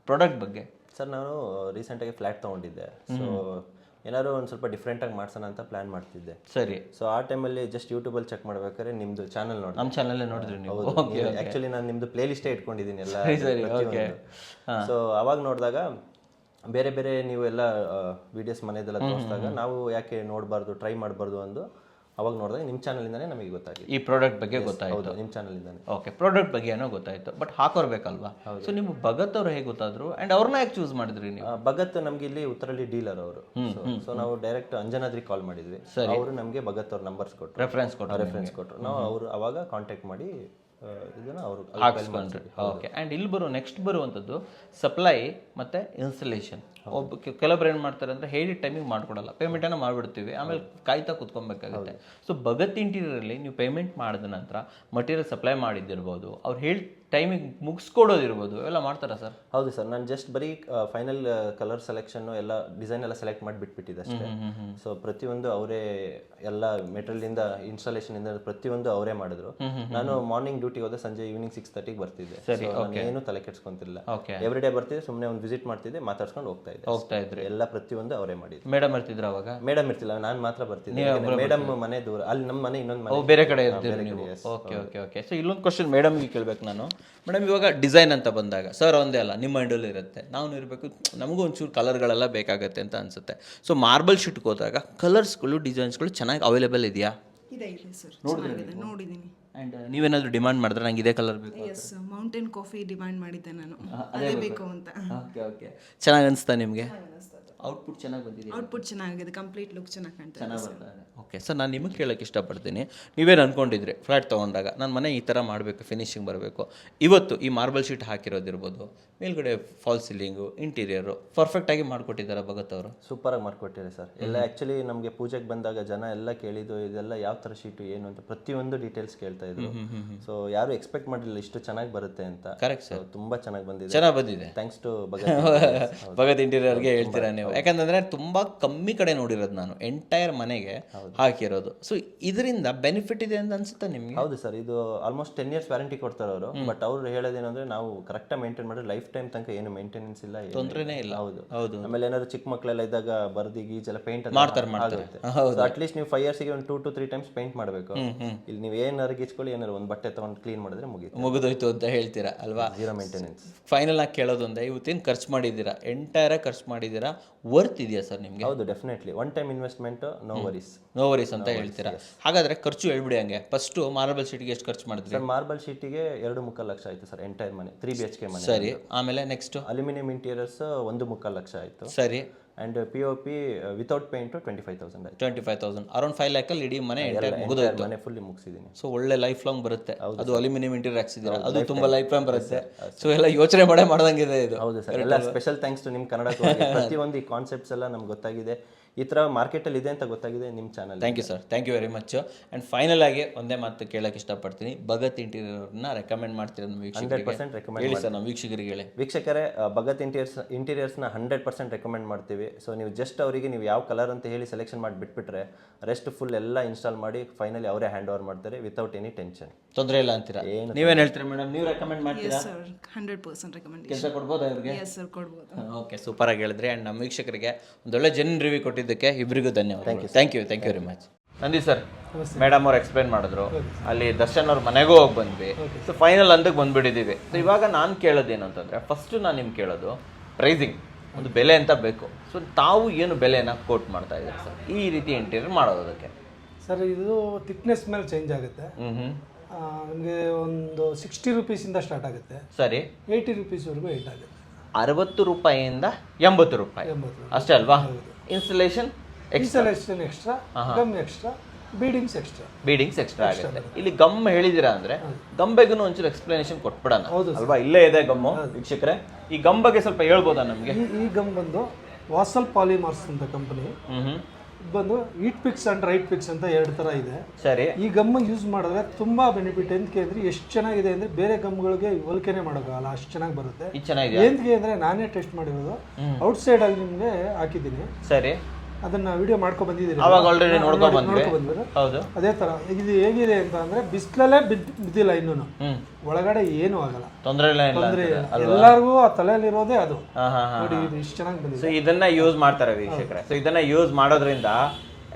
ಪ್ರಾಡಕ್ಟ್ ಬಗ್ಗೆ? ಸರ್, ನಾನು ರೀಸೆಂಟಾಗಿ ಫ್ಲ್ಯಾಟ್ ತೊಗೊಂಡಿದ್ದೆ. ಸೊ ಏನಾದ್ರು ಒಂದು ಸ್ವಲ್ಪ ಡಿಫ್ರೆಂಟಾಗಿ ಮಾಡ್ಸೋಣ ಅಂತ ಪ್ಲ್ಯಾನ್ ಮಾಡ್ತಿದ್ದೆ. ಸರಿ. ಸೊ ಆ ಟೈಮಲ್ಲಿ ಜಸ್ಟ್ ಯೂಟ್ಯೂಬಲ್ಲಿ ಚೆಕ್ ಮಾಡ್ಬೇಕಾದ್ರೆ ನಿಮ್ಮದು ಚಾನಲ್ ನೋಡಿ. ನಮ್ಮ ಚಾನಲ್ಲೇ ನೋಡಿದ್ರಿ ನೀವು? ಓಕೆ. ಆ್ಯಕ್ಚುಲಿ ನಾನು ನಿಮ್ಮದು ಪ್ಲೇ ಲಿಸ್ಟೇ ಇಟ್ಕೊಂಡಿದ್ದೀನಿ ಎಲ್ಲ. ಸರಿ. ಓಕೆ. ಸೊ ಅವಾಗ ನೋಡಿದಾಗ ಬೇರೆ ಬೇರೆ ನೀವು ಎಲ್ಲ ವೀಡಿಯೋಸ್ ಮನೆಯದೆಲ್ಲ ತೋರಿಸಿದಾಗ ನಾವು ಯಾಕೆ ನೋಡಬಾರ್ದು, ಟ್ರೈ ಮಾಡಬಾರ್ದು ಅಂದು ಅವಾಗ ನೋಡಿದಾಗ ನಿಮ್ಮ ಚಾನಲಿಂದಾನೇ ನಮಗೆ ಗೊತ್ತಾಗಿದೆ ಈ ಪ್ರಾಡಕ್ಟ್ ಬಗ್ಗೆ. ಗೊತ್ತಾಯ್ತು? ನಿಮ್ಮ ಚಾನಲಿಂದಾನೆ. ಓಕೆ, ಪ್ರಾಡಕ್ಟ್ ಬಗ್ಗೆ ಏನೋ ಗೊತ್ತಾಯ್ತು, ಬಟ್ ಹಾಕೋರ್ಬೇಕಲ್ವಾ? ಸೊ ನಿಮ್ಮ ಭಗತ್ ಅವ್ರು ಹೇಗೆ ಗೊತ್ತಾದ್ರು ಆ್ಯಂಡ್ ಅವ್ರನ್ನ ಯಾಕೆ ಚೂಸ್ ಮಾಡಿದ್ರಿ ನೀವು? ಭಗತ್ ನಮ್ಗೆ ಇಲ್ಲಿ ಉತ್ತರಳ್ಳಿ ಡೀಲರ್ ಅವರು. ಸೊ ನಾವು ಡೈರೆಕ್ಟ್ ಅಂಜನಾದ್ರಿ ಕಾಲ್ ಮಾಡಿದ್ವಿ. ಅವರು ನಮಗೆ ಭಗತ್ ಅವ್ರ ನಂಬರ್ಸ್ ಕೊಟ್ಟರು, ರೆಫರೆನ್ಸ್ ಕೊಟ್ಟರು. ನಾವು ಅವರು ಅವಾಗ ಕಾಂಟ್ಯಾಕ್ಟ್ ಮಾಡಿ ಇದನ್ನ ಅವರು ಹಾಕ್ಸ್ಕೊಂಡ್ರಿ. ಓಕೆ. ಆ್ಯಂಡ್ ಇಲ್ಲಿ ನೆಕ್ಸ್ಟ್ ಬರುವಂಥದ್ದು ಸಪ್ಲೈ ಮತ್ತು ಇನ್ಸ್ಟಲೇಷನ್. ಕೆಲವೊಬ್ರು ಏನು ಮಾಡ್ತಾರೆ ಅಂದರೆ ಹೇಳಿದ ಟೈಮಿಗೆ ಮಾಡ್ಕೊಡಲ್ಲ, ಪೇಮೆಂಟನ್ನು ಮಾಡಿಬಿಡ್ತೀವಿ, ಆಮೇಲೆ ಕಾಯ್ತಾ ಕುತ್ಕೊಬೇಕಾಗುತ್ತೆ. ಸೊ ಭಗತ್ ಇಂಟೀರಿಯರಲ್ಲಿ ನೀವು ಪೇಮೆಂಟ್ ಮಾಡಿದ ನಂತರ ಮಟೀರಿಯಲ್ ಸಪ್ಲೈ ಮಾಡಿದ್ದಿರ್ಬೋದು, ಅವ್ರು ಹೇಳಿ ಟೈಮಿಗೆ ಮುಗಿಸ್ಕೊಡೋದಿರ್ಬೋದು, ಎಲ್ಲ ಮಾಡ್ತಾರಾ ಸರ್? ಹೌದು ಸರ್, ನಾನು ಜಸ್ಟ್ ಬರೀ ಫೈನಲ್ ಕಲರ್ ಸೆಲೆಕ್ಷನ್ ಎಲ್ಲ ಡಿಸೈನ್ ಎಲ್ಲ ಸೆಲೆಕ್ಟ್ ಮಾಡಿ ಬಿಟ್ಬಿಟ್ಟಿದ್ದೆ ಅಷ್ಟೇ. ಸೊ ಪ್ರತಿಯೊಂದು ಅವರೇ ಎಲ್ಲ ಮೆಟೀರಿಯಲ್ ಇಂದ ಇನ್ಸ್ಟಾಲೇಷನ್ ಇಂದ ಪ್ರತಿಯೊಂದು ಅವರೇ ಮಾಡಿದ್ರು. ನಾನು ಮಾರ್ನಿಂಗ್ ಡ್ಯೂಟಿಗೆ ಹೋದೆ, ಸಂಜೆ ಈವ್ನಿಂಗ್ 6:30 ಬರ್ತಿದ್ದೆ. ಏನು ತಲೆ ಕೆಡ್ಸ್ಕೊಂತಿಲ್ಲ, ಎವ್ರಿ ಡೇ ಬರ್ತಿದ್ದೆ, ಸುಮ್ಮನೆ ಒಂದು ವಿಸಿಟ್ ಮಾಡ್ತಿದ್ದೆ, ಮಾತಾಡ್ಸ್ಕೊಂಡು ಹೋಗ್ತಾ ಇದ್ದೆ. ಎಲ್ಲ ಪ್ರತಿಯೊಂದು ಅವರೇ ಮಾಡಿದ್ರು. ಮೇಡಮ್ ಇರ್ತಿದ್ರು ಅವಾಗ? ಮೇಡಮ್ ಇರ್ತಿಲ್ಲ, ನಾನು ಮಾತ್ರ ಬರ್ತಿದ್ದೆ. ಮೇಡಮ್ ಮನೆ ದೂರ, ಅಲ್ಲಿ ನಮ್ಮ ಮನೆ ಇನ್ನೊಂದು ಮನೆ ಬೇರೆ ಕಡೆ ಇರ್ತೀರಿ ನೀವು. Okay okay okay. ಸೊ ಇಲ್ಲೊಂದು ಕ್ವಶನ್ ಮೇಡಮ್ಗೆ ಕೇಳ್ಬೇಕು ನಾನು. ಮೇಡಮ್, ಇವಾಗ ಡಿಸೈನ್ ಅಂತ ಬಂದಾಗ ಸರ್ ಒಂದೇ ಅಲ್ಲ, ನಿಮ್ಮ ಮೈಂಡಲ್ಲಿ ಇರುತ್ತೆ, ನಾವು ಇರಬೇಕು, ನಮಗೂ ಒಂಚೂರು ಕಲರ್ಗಳೆಲ್ಲ ಬೇಕಾಗುತ್ತೆ ಅಂತ ಅನ್ಸುತ್ತೆ. ಸೊ ಮಾರ್ಬಲ್ ಶೀಟ್ಗೆ ಹೋದಾಗ ಕಲರ್ಸ್ಗಳು, ಡಿಸೈನ್ಸ್ಗಳು ಚೆನ್ನಾಗಿ ಅವೈಲೇಬಲ್ ಇದೆಯಾ? ಇದೆ ಸರ್, ಚೆನ್ನಾಗಿದೆ, ನೋಡಿದ್ದೀನಿ. ಆ್ಯಂಡ್ ನೀವೇನಾದರೂ ಡಿಮಾಂಡ್ ಮಾಡಿದ್ರೆ ನಂಗೆ ಇದೇ ಕಲರ್ ಬೇಕು? ಎಸ್, ಮೌಂಟೇನ್ ಕಾಫಿ ಡಿಮಾಂಡ್ ಮಾಡಿದ್ದೆ ನಾನು, ಅದೇ ಬೇಕು ಅಂತ. Okay okay. ಚೆನ್ನಾಗಿ ಅನಿಸ್ತಾ ನಿಮಗೆ? ಔಟ್ಪುಟ್ ಚೆನ್ನಾಗಿ ಬಂದಿದೆ? ಔಟ್ಪುಟ್ ಚೆನ್ನಾಗಿದೆ, ಕಂಪ್ಲೀಟ್ ಲುಕ್ ಚೆನ್ನಾಗಿ ಕಾಣ್ತದೆ. ಚೆನ್ನಾಗಿ ಬರ್ತಾರೆ. ಓಕೆ ಸರ್, ನಾನು ನಿಮಗೆ ಕೇಳೋಕ್ಕೆ ಇಷ್ಟಪಡ್ತೀನಿ, ನೀವೇನು ಅಂದ್ಕೊಂಡಿದ್ರಿ ಫ್ಲ್ಯಾಟ್ ತೊಗೊಂಡಾಗ ನನ್ನ ಮನೆ ಈ ಥರ ಮಾಡಬೇಕು, ಫಿನಿಶಿಂಗ್ ಬರಬೇಕು, ಇವತ್ತು ಈ ಮಾರ್ಬಲ್ ಶೀಟ್ ಹಾಕಿರೋದಿರ್ಬೋದು, ಮೇಲ್ಗಡೆ ಫಾಲ್ ಸೀಲಿಂಗು, ಇಂಟೀರಿಯರು ಪರ್ಫೆಕ್ಟಾಗಿ ಮಾಡಿಕೊಟ್ಟಿದ್ದಾರೆ ಭಗತ್ ಅವರು? ಸೂಪರಾಗಿ ಮಾಡಿಕೊಟ್ಟಿದ್ದಾರೆ ಸರ್. ಎಲ್ಲ ಆ್ಯಕ್ಚುಲಿ ನಮಗೆ ಪೂಜೆಗೆ ಬಂದಾಗ ಜನ ಎಲ್ಲ ಕೇಳಿದ್ದು ಇದೆಲ್ಲ ಯಾವ ಥರ ಶೀಟು ಏನು ಅಂತ ಪ್ರತಿಯೊಂದು ಡೀಟೇಲ್ಸ್ ಕೇಳ್ತಾ ಇದ್ರು. ಸೊ ಯಾರು ಎಕ್ಸ್ಪೆಕ್ಟ್ ಮಾಡಿರಲಿಲ್ಲ ಇಷ್ಟು ಚೆನ್ನಾಗಿ ಬರುತ್ತೆ ಅಂತ. ಕರೆಕ್ಟ್ ಸರ್, ತುಂಬ ಚೆನ್ನಾಗಿ ಬಂದಿದೆ. ಚೆನ್ನಾಗಿ ಬಂದಿದೆ, ಥ್ಯಾಂಕ್ಸ್ ಟು ಭಗತ್ ಇಂಟೀರಿಯರ್ಗೆ ಹೇಳ್ತೀರಾ ನೀವು? ಯಾಕಂತಂದರೆ ತುಂಬ ಕಮ್ಮಿ ಕಡೆ ನೋಡಿರೋದು ನಾನು, ಎಂಟೈರ್ ಮನೆಗೆ ಹಾಕಿರೋದು. ಸೊ ಇದರಿಂದ ಬೆನಿಫಿಟ್ ಇದೆ ಅಂತ ಅನ್ಸುತ್ತಾ ನಿಮಗೆ? ಹೌದು ಸರ್, ಇದು ಆಲ್ಮೋಸ್ಟ್ 10 years ವ್ಯಾರಂಟಿ ಕೊಡ್ತಾರೆ ಅವರು. ಬಟ್ ಅವ್ರು ಹೇಳೋದೇನಂದ್ರೆ ನಾವು ಕರೆಕ್ಟಾಗಿ ಮೇಂಟೈನ್ ಮಾಡಿದ್ರೆ ಲೈಫ್ ಟೈಮ್ ತನಕ ಏನು ಮೇಂಟೆನೆನ್ಸ್ ಇಲ್ಲ, ತೊಂದರೆನೇ ಇಲ್ಲ. ಹೌದು ಹೌದು. ಆಮೇಲೆ ಏನಾದ್ರು ಚಿಕ್ಕ ಮಕ್ಕಳೆಲ್ಲ ಇದ್ದಾಗ ಬರ್ದಿ ಗೀಜೆಲ್ಲ ಪೇಂಟ್ ಮಾಡ್ತಾರೆ. ಅಟ್ಲೀಸ್ಟ್ ನೀವು 5 yearsಗೆ ಒಂದು 2 to 3 times ಪೇಂಟ್ ಮಾಡಬೇಕು. ಇಲ್ಲಿ ನೀವು ಏನಾರು ಗೀಚ್ಕೊಳ್ಳಿ, ಏನಾರು ಒಂದು ಬಟ್ಟೆ ತಗೊಂಡು ಕ್ಲೀನ್ ಮಾಡಿದ್ರೆ ಮುಗಿದೋಯ್ತು ಅಂತ ಹೇಳ್ತೀರಾ ಅಲ್ವಾ? Zero maintenance. ಫೈನಲ್ ಆಗಿ ಕೇಳೋದೊಂದೇ, ಇವತ್ತೇನು ಖರ್ಚು ಮಾಡಿದ್ದೀರಾ, ಎಂಟೈರಾಗಿ ಖರ್ಚು ಮಾಡಿದ್ದೀರಾ, ವರ್ತ್ ಇದೆಯಾ ಸರ್ ನಿಮಗೆ? ಹೌದು, definitely one time investment, no worries ಅಂತ ಹೇಳ್ತೀರಾ. ಹಾಗಾದ್ರೆ ಖರ್ಚು ಹೇಳ್ಬಿಡಿ ಹಂಗೆ. ಫಸ್ಟ್ ಮಾರ್ಬಲ್ ಶೀಟ್ಗೆ ಎಷ್ಟು ಖರ್ಚು ಮಾಡಿದ್ರಿ ಸರ್? ಮಾರ್ಬಲ್ ಶೀಟಿಗೆ 2.25 ಲಕ್ಷ ಆಯ್ತು ಸರ್, ಎಂಟೈರ್ ಮನೆ 3 BHK ಮನೆ. ಸರಿ, ಆಮೇಲೆ ನೆಕ್ಸ್ಟ್ ಅಲ್ಯೂಮಿನಿಯಂ ಇಂಟೀರಿಯರ್ಸ್ 1.25 ಲಕ್ಷ ಆಯ್ತು. ಸರಿ. ಅಂಡ್ POP ವಿತೌಟ್ ಪೇಂಟ್ 25,000 ಆಯ್ತು. 25,000, ಅರೌಂಡ್ 5 lakhಲ್ಲಿ ಇಡೀ ಮನೆ ಮುಗಿದೋಯ್ತು. ಮನೆ ಫುಲ್ಲಿ ಮುಗಿಸಿದ್ದೀನಿ. ಸೊ ಒಳ್ಳೆ ಲೈಫ್ ಲಾಂಗ್ ಬರುತ್ತೆ. ಅದು ಅಲ್ಯೂಮಿನಿಯಂ ಇಂಟೀರಿಯರ್ ಹಾಕ್ಸಿದ್ದೀರಾ, ಅದು ತುಂಬಾ ಲೈಫ್ ಲಾಂಗ್ ಬರುತ್ತೆ. ಸೊ ಎಲ್ಲ ಯೋಚನೆ ಮಾಡಂಗಿದೆ ಇದು. ಹೌದು ಸರ್, ಎಲ್ಲ ಸ್ಪೆಷಲ್ ಥ್ಯಾಂಕ್ಸ್ ಟು ನಿಮ್ಮ ಕನ್ನಡ ಪ್ರತಿಯೊಂದು ಈ ಕಾನ್ಸೆಪ್ಟ್ಸ್ ಎಲ್ಲ ನಮ್ಗೆ ಗೊತ್ತಾಗಿದೆ, ಈ ಥರ ಮಾರ್ಕೆಟಲ್ಲಿ ಇದೆ ಅಂತ ಗೊತ್ತಾಗಿದೆ ನಿಮ್ಮ channel. Thank you sir, thank you very much. And final ಆಗಿ ಒಂದೇ ಮಾತು ಕೇಳೋಕ್ಕೆ ಇಷ್ಟಪಡ್ತೀನಿ, ಭಗತ್ ಇಂಟೀರಿಯರ್ನ ರೆಕಮೆಂಡ್ ಮಾಡ್ತೀರಾ ನಮ್ಮ ವೀಕ್ಷಕರಿಗೆ? 100% ರೆಕಮೆಂಡ್ ಹೇಳಿ ಸರ್ ನಮ್ಮ ವೀಕ್ಷಕರಿಗೆ ಹೇಳಿ. ವೀಕ್ಷಕರೇ, ಭಗತ್ ಇಂಟೀರಿಯರ್ಸ್ನ 100% ರೆಕಮೆಂಡ್ ಮಾಡ್ತೀವಿ. ಸೊ ನೀವು ಜಸ್ಟ್ ಅವರಿಗೆ ನೀವು ಯಾವ ಕಲರ್ ಅಂತ ಹೇಳಿ ಸೆಲೆಕ್ಷನ್ ಮಾಡಿ ಬಿಟ್ಬಿಟ್ರೆ ರೆಸ್ಟ್ ಫುಲ್ ಎಲ್ಲ ಇನ್ಸ್ಟಾಲ್ ಮಾಡಿ ಫೈನಲಿ ಅವರೇ ಹ್ಯಾಂಡ್ ಓವರ್ ಮಾಡ್ತಾರೆ ವಿತೌಟ್ ಎನಿ ಟೆನ್ಷನ್. ತೊಂದರೆ ಇಲ್ಲ ಅಂತೀರಾ? ನೀವೇನು ಹೇಳ್ತೀರಾ ಮೇಡಮ್, ನೀವು ರೆಕಮೆಂಡ್ ಮಾಡ್ತೀರಾ? Sir, 100% recommendation. ಕೆಲಸ ಕೊಡ್ಬೋದಾ ಇವ್ರಿಗೆ? ಎಸ್ ಸರ್, ಕೊಡ್ಬೋದು. ಓಕೆ, ಸೂಪರ್ ಆಗಿ ಹೇಳಿದ್ರಿ. ಆ್ಯಂಡ್ ನಮ್ಮ ವೀಕ್ಷಕರಿಗೆ ಒಂದೊಳ್ಳೆ ಜೆನ್ಯೂನ್ ರಿವ್ಯೂ ಕೊಟ್ಟಿದ್ದಕ್ಕೆ ಇಬ್ಬರಿಗೂ ಧನ್ಯವಾದ. Thank you very much. Nandi sir, madam ಅವ್ರು ಎಕ್ಸ್ಪ್ಲೈನ್ ಮಾಡಿದ್ರು, ಅಲ್ಲಿ ದರ್ಶನ್ ಅವ್ರ ಮನೆಗೂ ಹೋಗಿ ಬಂದ್ವಿ. ಸೊ ಫೈನಲ್ ಅಂತಕ್ಕೆ ಬಂದ್ಬಿಟ್ಟಿದ್ದೀವಿ. ಸೊ ಇವಾಗ ನಾನು ಕೇಳೋದೇನು ಅಂತಂದರೆ, ಫಸ್ಟು ನಾನು ನಿಮ್ಗೆ ಕೇಳೋದು ಪ್ರೈಸಿಂಗ್, ಒಂದು ಬೆಲೆ ಅಂತ ಬೇಕು. ಸೊ ತಾವು ಏನು ಬೆಲೆನ ಕೋಟ್ ಮಾಡ್ತಾ ಇದ್ದೀರಿ ಸರ್ ಈ ರೀತಿ ಇಂಟೀರಿಯರ್ ಮಾಡೋದಕ್ಕೆ? ಸರ್, ಇದು ಥಿಕ್ನೆಸ್ ಮೇಲೆ ಚೇಂಜ್ ಆಗುತ್ತೆ. ನಿಮಗೆ ಒಂದು 60 ರೂಪೀಸಿಂದ ಸ್ಟಾರ್ಟ್ ಆಗುತ್ತೆ. ಸರಿ. 80 ರೂಪೀಸ್ವರೆಗೂ ಎಂಡ್ ಆಗುತ್ತೆ. 60 ರೂಪಾಯಿಯಿಂದ 80 ರೂಪಾಯಿ ಅಷ್ಟೇ ಅಲ್ವಾ? Installation extra, gum extra, beadings extra ಆಗುತ್ತೆ. ಇಲ್ಲಿ ಗಮ್ ಹೇಳಿದಿರಾ ಅಂದ್ರೆ ಗಂಬೆಗೂ ಒಂಚೂರು ಎಕ್ಸ್ಪ್ಲನೇಷನ್ ಕೊಟ್ಬಿಡೋಣ ಅಲ್ವಾ? ಇಲ್ಲೇ ಇದೆ ಗಮ್ಮು. ವೀಕ್ಷಕರೇ, ಈ ಗಮ್ ಬಗ್ಗೆ ಸ್ವಲ್ಪ ಹೇಳ್ಬೋದಾ ನಮಗೆ? ಈ ಗಮ್ ಬಂದು ವಾಸಲ್ ಪಾಲಿಮರ್ಸ್ ಅಂತ ಕಂಪನಿ ಬಂದು heat fix and right fix ಅಂತ 2 ಥರ ಇದೆ. ಸರಿ. ಈ ಗಮ್ ಯೂಸ್ ಮಾಡಿದ್ರೆ ತುಂಬಾ ಬೆನಿಫಿಟ್. ಎಂತಕ್ಕೆ ಅಂದ್ರೆ ಎಷ್ಟು ಚೆನ್ನಾಗಿದೆ ಅಂದ್ರೆ ಬೇರೆ ಗಮ್ಗಳಿಗೆ ಹೋಲಿಕೆನೆ ಮಾಡೋಕ್ಕಾಗಲ್ಲ, ಅಷ್ಟು ಚೆನ್ನಾಗಿ ಬರುತ್ತೆ. ಎಂತಕ್ಕೆ ಅಂದ್ರೆ ನಾನೇ ಟೆಸ್ಟ್ ಮಾಡಿರೋದು, ಔಟ್ ಸೈಡ್ ಅಲ್ಲಿ ನಿಮ್ಗೆ ಹಾಕಿದ್ದೀನಿ. ಸರಿ. ಅದನ್ನ ವಿಡಿಯೋ ಮಾಡ್ಕೊಂಡು ಬಂದಿದ್ದೀನಿ, ಅವಾಗ ಆಲ್ರೆಡಿ ನೋಡ್ಕೊಂಡು ಬಂದ್ವಿ. ಹೌದು. ಅದೇ ತರ ಇದು ಹೇಗಿದೆ ಅಂತ ಅಂದ್ರೆ ಬಿಸಿಲಲ್ಲೇ ಬಿದ್ದಿಲ್ಲ, ಇನ್ನೂ ಒಳಗಡೆ ಏನು ಆಗಲ್ಲ, ತೊಂದರೆ ಇಲ್ಲ. ಎಲ್ಲರಿಗೂ ಆ ತಲೆಯಲ್ಲಿರೋದೇ ಅದು. ನೋಡಿ, ಇದು ಇಷ್ಟು ಚೆನ್ನಾಗಿ ಬಂದಿದೆ. ಸೊ ಇದನ್ನ ಯೂಸ್ ಮಾಡ್ತಾರೆ ವೀಕ್ಷಕರೇ. ಸೊ ಇದನ್ನ ಯೂಸ್ ಮಾಡೋದ್ರಿಂದ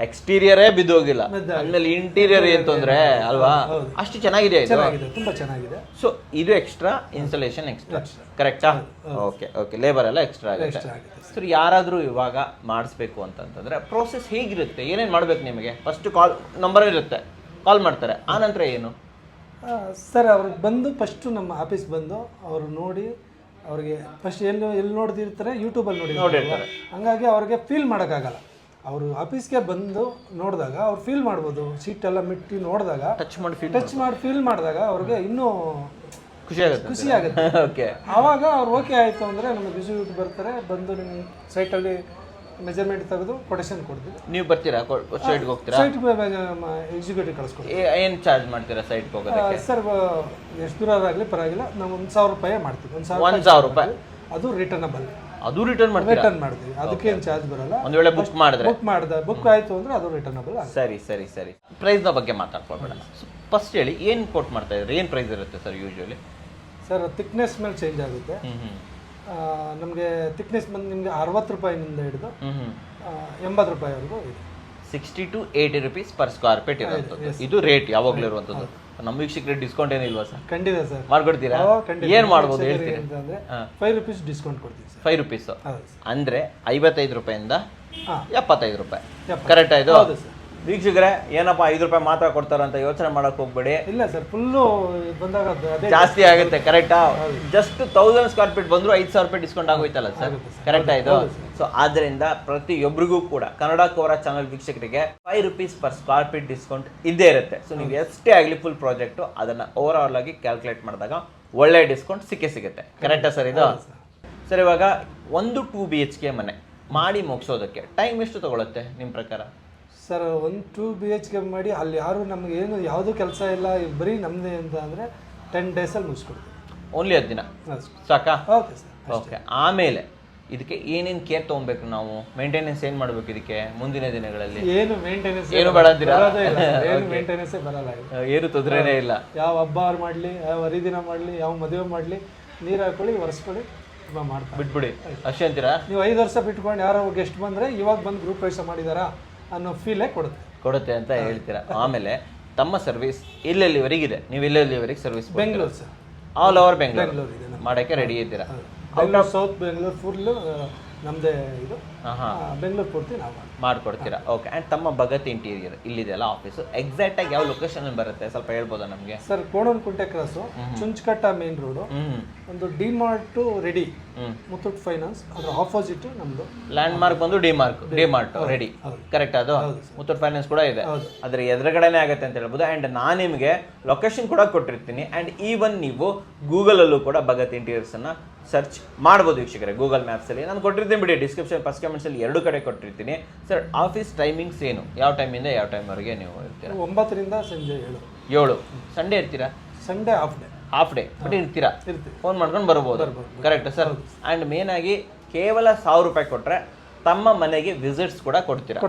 ಎಕ್ಸ್ಟೀರಿಯರೇ ಬಿದ್ದೋಗಿಲ್ಲ, ಆಮೇಲೆ ಇಂಟೀರಿಯರ್ ಏನ್ ತೊಂದ್ರೆ ಅಲ್ವಾ? ಅಷ್ಟು ಚೆನ್ನಾಗಿದೆ ಇದು, ತುಂಬಾ ಚೆನ್ನಾಗಿದೆ. ಸೊ ಇದು ಎಕ್ಸ್ಟ್ರಾ, ಇನ್ಸ್ಟಾಲೇಷನ್ ಎಕ್ಸ್ಟ್ರಾ, ಕರೆಕ್ಟಾ? Okay okay. ಲೇಬರ್ ಎಲ್ಲ ಎಕ್ಸ್ಟ್ರಾ ಆಗುತ್ತೆ. ಸರ್, ಯಾರಾದರೂ ಇವಾಗ ಮಾಡಿಸ್ಬೇಕು ಅಂತಂತಂದ್ರೆ ಪ್ರೋಸೆಸ್ ಹೇಗಿರುತ್ತೆ, ಏನೇನು ಮಾಡ್ಬೇಕು ನಿಮಗೆ? ಫಸ್ಟ್ ಕಾಲ್ ನಂಬರ್ ಇರುತ್ತೆ, ಕಾಲ್ ಮಾಡ್ತಾರೆ, ಆ ನಂತರ ಏನು ಸರ್? ಅವ್ರಿಗೆ ಬಂದು ಫಸ್ಟು ನಮ್ಮ ಆಫೀಸ್ ಬಂದು ಅವರು ನೋಡಿ, ಅವ್ರಿಗೆ ಫಸ್ಟ್ ಎಲ್ಲಿ ನೋಡ್ದಿರ್ತಾರೆ, ಯೂಟ್ಯೂಬಲ್ಲಿ ನೋಡಿರ್ತಾರೆ. ಹಂಗಾಗಿ ಅವ್ರಿಗೆ ಫೀಲ್ ಮಾಡೋಕ್ಕಾಗಲ್ಲ. ಅವರು ಆಫೀಸ್ಗೆ ಬಂದು ನೋಡಿದಾಗ ಅವ್ರು ಫೀಲ್ ಮಾಡ್ಬೋದು. ಸೀಟ್ ಎಲ್ಲ ಮಿಟ್ಟಿ ನೋಡಿದಾಗ, ಟಚ್ ಮಾಡಿ ಫೀಲ್ ಮಾಡಿದಾಗ ಅವ್ರಿಗೆ ಇನ್ನೂ ಖುಷಿ ಆಗುತ್ತೆ ಖುಷಿ ಆಗುತ್ತೆ. ಓಕೆ. ಆವಾಗ ಅವ್ರು ಓಕೆ ಆಯಿತು ಅಂದರೆ ನಮ್ಮ ಡಿಸ್ಟ್ರಿಬ್ಯೂಟರ್ ಬರ್ತಾರೆ, ಬಂದು ನಿಮ್ಮ ಸೈಟಲ್ಲಿ ಮೆಜರ್ಮೆಂಟ್ ತೆಗೆದು ಕೊಟೇಶನ್ ಕೊಡ್ತೀವಿ. ನೀವು ಬರ್ತೀರಾ ಸೈಟ್ಗೆ ಹೋಗ್ತೀರಾ? ಸೈಟ್ಗೆ ಎಕ್ಸಿಕ್ಯೂಟಿವ್ ಕಳಿಸ್ಕೊಡ್ತೀವಿ. ಏನು ಚಾರ್ಜ್ ಮಾಡ್ತೀರಾ ಸೈಟ್ಗೆ ಹೋಗೋದಕ್ಕೆ? ಸರ್ ಎಷ್ಟು ದೂರ ಆಗಲಿ ಪರವಾಗಿಲ್ಲ, ನಾವು 1,000 ರೂಪಾಯಿ ಮಾಡ್ತೀವಿ. 1,000 ರೂಪಾಯಿ ಅದು ರಿಟರ್ನಬಲ್. ಅದು ರಿಟರ್ನ್ ಮಾಡ್ತೀರಾ? ರಿಟರ್ನ್ ಮಾಡ್ತೀವಿ, ಅದಕ್ಕೇನು ಚಾರ್ಜ್ ಬರಲ್ಲ. ಒಂದು ವೇಳೆ ಬುಕ್ ಮಾಡಿದ್ರೆ ಬುಕ್ ಆಯಿತು ಅಂದರೆ ಅದು ರಿಟರ್ನಬಲ್ ಆಗುತ್ತೆ. ಸರಿ. ಪ್ರೈಸ್ನ ಬಗ್ಗೆ ಮಾತಾಡ್ಕೊಳ್ಬೇಡ. ಫಸ್ಟ್ ಹೇಳಿ, ಏನು ಕೋಟ್ ಮಾಡ್ತಾ ಇದ್ದಾರೆ, ಏನು ಪ್ರೈಸ್ ಇರುತ್ತೆ ಸರ್ ಯೂಶುವಲಿ? ಸರ್ ಥಿಕ್ನೆಸ್ ಮೇಲೆ ಚೇಂಜ್ ಆಗುತ್ತೆ. ನಮಗೆ ಥಿಕ್ನೆಸ್ ಬಂದು ನಿಮಗೆ 60 ರೂಪಾಯಿನಿಂದ ಹಿಡಿದು 80 ರೂಪಾಯಿವರೆಗೂ ಇದೆ. 60 to 80 rupees per square feet ಇರುವಂಥದ್ದು. ಇದು ರೇಟ್ ಯಾವಾಗಲೂ ಇರುವಂಥದ್ದು. ನಮ್ಮ ವೀಕ್ಷಕರಿಗೆ ಡಿಸ್ಕೌಂಟ್ ಏನಿಲ್ವಾ ಸರ್? ಖಂಡಿತ ಸರ್, ಮಾಡ್ಕೊಡ್ತೀರಾ? ಏನು ಮಾಡ್ಬೋದು ಹೇಳ್ತೀರಿ? ಅಂದರೆ 5 ರೂಪೀಸ್ ಡಿಸ್ಕೌಂಟ್ ಕೊಡ್ತೀವಿ ಸರ್. 5 ರೂಪೀಸ್ ಹೌದು ಅಂದರೆ 55 ರೂಪಾಯಿಂದ ಹಾಂ 75 ರೂಪಾಯಿ. 70. ಕರೆಕ್ಟ್ ಆಯ್ತು ಹೌದು ಸರ್. ವೀಕ್ಷಕರೇ, ಏನಪ್ಪ 5 ರೂಪಾಯಿ ಮಾತ್ರ ಕೊಡ್ತಾರ ಅಂತ ಯೋಚನೆ ಮಾಡಕ್ ಹೋಗ್ಬೇಡಿ. ಇಲ್ಲ ಸರ್, ಫುಲ್ಲು ಬಂದಾಗ ಅದೇ ಜಾಸ್ತಿ ಆಗುತ್ತೆ. ಕರೆಕ್ಟಾ? ಜಸ್ಟ್ 1000 ಸ್ಕ್ವೇರ್ ಫೀಟ್ ಬಂದ್ರು 5,000 ರೂಪಾಯಿ ಡಿಸ್ಕೌಂಟ್ ಆಗೋಯ್ತಲ್ಲ ಸರ್? ಕರೆಕ್ಟ್ ಆಯ್ತು. ಸೊ ಆದ್ರಿಂದ ಪ್ರತಿಯೊಬ್ಬರಿಗೂ ಕೂಡ ಕನ್ನಡ ಕೋರ ಚಾನಲ್ ವೀಕ್ಷಕರಿಗೆ 5 rupees per square feet discount ಇದ್ದೇ ಇರುತ್ತೆ. ಸೊ ನೀವು ಎಷ್ಟೇ ಆಗಲಿ ಫುಲ್ ಪ್ರಾಜೆಕ್ಟ್ ಅದನ್ನ ಓವರ್ ಆಲ್ ಆಗಿ ಕ್ಯಾಲ್ಕುಲೇಟ್ ಮಾಡಿದಾಗ ಒಳ್ಳೆ ಡಿಸ್ಕೌಂಟ್ ಸಿಗುತ್ತೆ. ಕರೆಕ್ಟಾ ಸರ್ ಇದು? ಸರ್ ಇವಾಗ ಒಂದು 2 BHK ಮನೆ ಮಾಡಿ ಮುಗಿಸೋದಕ್ಕೆ ಟೈಮ್ ಎಷ್ಟು ತಗೊಳುತ್ತೆ ನಿಮ್ಮ ಪ್ರಕಾರ? ಸರ್ 2 BHK ಮಾಡಿ ಅಲ್ಲಿ ಯಾರು ನಮ್ಗೆ ಏನು ಯಾವುದೂ ಕೆಲಸ ಇಲ್ಲ, ಬರೀ ನಮ್ಮದೇ ಅಂತ ಅಂದರೆ 10 ಡೇಸಲ್ಲಿ ಮುಗಿಸ್ಕೊಡ್ತೀವಿ. ಓನ್ಲಿ 10 ದಿನ ಸಾಕಾ? Okay sir. ಓಕೆ. ಆಮೇಲೆ ಇದಕ್ಕೆ ಏನೇನು ಕೇರ್ ತೊಗೊಬೇಕು ನಾವು? ಮೇಂಟೆನೆನ್ಸ್ ಏನು ಮಾಡಬೇಕು ಇದಕ್ಕೆ ಮುಂದಿನ ದಿನಗಳಲ್ಲಿ? ಏನು ಮೇಂಟೆನೆನ್ಸ್ ಏನು ಬೇಡ ಅಂತೀರಾ? ಏನು ಮೇಂಟೆನೆನ್ಸೇ ಬರಲ್ಲ. ಏನು ತೊಂದರೆನೇ ಇಲ್ಲ. ಯಾವ ಹಬ್ಬ ಮಾಡಲಿ, ಯಾವ ಹರಿದಿನ ಮಾಡಲಿ, ಯಾವ ಮದುವೆ ಮಾಡಲಿ, ನೀರು ಹಾಕೊಳ್ಳಿ, ಒರೆಸ್ಕೊಳ್ಳಿ, ಮಾಡ್ತಾರೆ, ಬಿಟ್ಬಿಡಿ ಅಷ್ಟೇ ಅಂತೀರಾ? ನೀವು 5 ವರ್ಷ ಬಿಟ್ಕೊಂಡು ಯಾರೋ ಗೆಸ್ಟ್ ಬಂದರೆ ಇವಾಗ ಬಂದು ಗ್ರೂಪ್ ಪ್ರವೇಶ ಮಾಡಿದಾರಾ ಅನ್ನೋ ಫೀಲೇ ಕೊಡುತ್ತೆ ಅಂತ ಹೇಳ್ತೀರಾ. ಆಮೇಲೆ ತಮ್ಮ ಸರ್ವಿಸ್ ಎಲ್ಲೆಲ್ಲಿವರೆಗಿದೆ? ನೀವು ಎಲ್ಲೆಲ್ಲಿವರೆಗೆ service? Bengaluru sir, all over Bengaluru ಮಾಡೋಕ್ಕೆ ರೆಡಿ ಇದ್ದೀರಾ? ಬೆಂಗಳೂರು ಸೌತ್, ಬೆಂಗಳೂರು ಫುಲ್ಲು ನಮ್ಮದೇ ಇದು. ಬೆಂಗಳೂರು ಪೂರ್ತಿ ನಾವು ಮಾಡ್ಕೊಡ್ತೀರಾ? ಓಕೆ. ಆ್ಯಂಡ್ ತಮ್ಮ ಭಗತ್ ಇಂಟೀರಿಯರ್ ಇಲ್ಲಿದೆಯಲ್ಲ ಆಫೀಸು, ಎಕ್ಸಾಕ್ಟಾಗಿ ಯಾವ ಲೊಕೇಶನ್ ಬರುತ್ತೆ ಸ್ವಲ್ಪ ಹೇಳ್ಬೋದಾ ನಮಗೆ? Sir Konanakunte cross, Chunchaghatta main road, ಒಂದು ಡಿಮಾರ್ಟು ರೆಡಿ, ಮುತ್ತೂಟ್ ಫೈನಾನ್ಸ್ ಅದ್ರ ಆಪೋಸಿಟ್ ನಮ್ಮದು ಲ್ಯಾಂಡ್ ಮಾರ್ಕ್ ಬಂದು ಡಿಮಾರ್ಟ್ ರೆಡಿ. ಕರೆಕ್ಟ್? ಅದು ಮುತ್ತೂಟ್ ಫೈನಾನ್ಸ್ ಕೂಡ ಇದೆ, ಅದ್ರ ಎದುರುಗಡೆನೇ ಆಗುತ್ತೆ ಅಂತ ಹೇಳ್ಬೋದು. ಆ್ಯಂಡ್ ನಾನು ನಿಮಗೆ ಲೊಕೇಶನ್ ಕೂಡ ಕೊಟ್ಟಿರ್ತೀನಿ. ಆ್ಯಂಡ್ ಈವನ್ ನೀವು ಗೂಗಲಲ್ಲೂ ಕೂಡ ಭಗತ್ ಇಂಟೀರಿಯರ್ಸನ್ನು ಸರ್ಚ್ ಮಾಡ್ಬೋದು ವೀಕ್ಷಕರೇ. ಗೂಗಲ್ ಮ್ಯಾಪ್ಸಲ್ಲಿ ನಾನು ಕೊಟ್ಟಿರ್ತೀನಿ ಬಿಡಿ, ಡಿಸ್ಕ್ರಿಪ್ಷನ್ ಫಸ್ಟ್ ಕಮೆಂಟ್ಸಲ್ಲಿ 2 ಕಡೆ ಕೊಟ್ಟಿರ್ತೀನಿ. ಸರ್ ಆಫೀಸ್ ಟೈಮಿಂಗ್ಸ್ ಏನು? ಯಾವ ಟೈಮಿಂದ ಯಾವ ಟೈಮ್ವರೆಗೆ ನೀವು ಇರ್ತೀರಾ? 9 ರಿಂದ ಸಂಜೆ 7. ಸಂಡೇ ಇರ್ತೀರಾ? ಸಂಡೇ ಹಾಫ್ ಡೇ ಬಟ್ ಇರ್ತೀರಾ? ಇರ್ತೀವಿ. ಫೋನ್ ಮಾಡ್ಕೊಂಡು ಬರ್ಬೋದು. Correct sir? ಆ್ಯಂಡ್ ಮೇನ್ ಆಗಿ ಕೇವಲ 1000 ರೂಪಾಯಿ ಕೊಟ್ಟರೆ ತಮ್ಮ ಮನೆಗೆ ವಿಸಿಟ್ಸ್ ಕೂಡ ಕೊಡ್ತೀರಾ?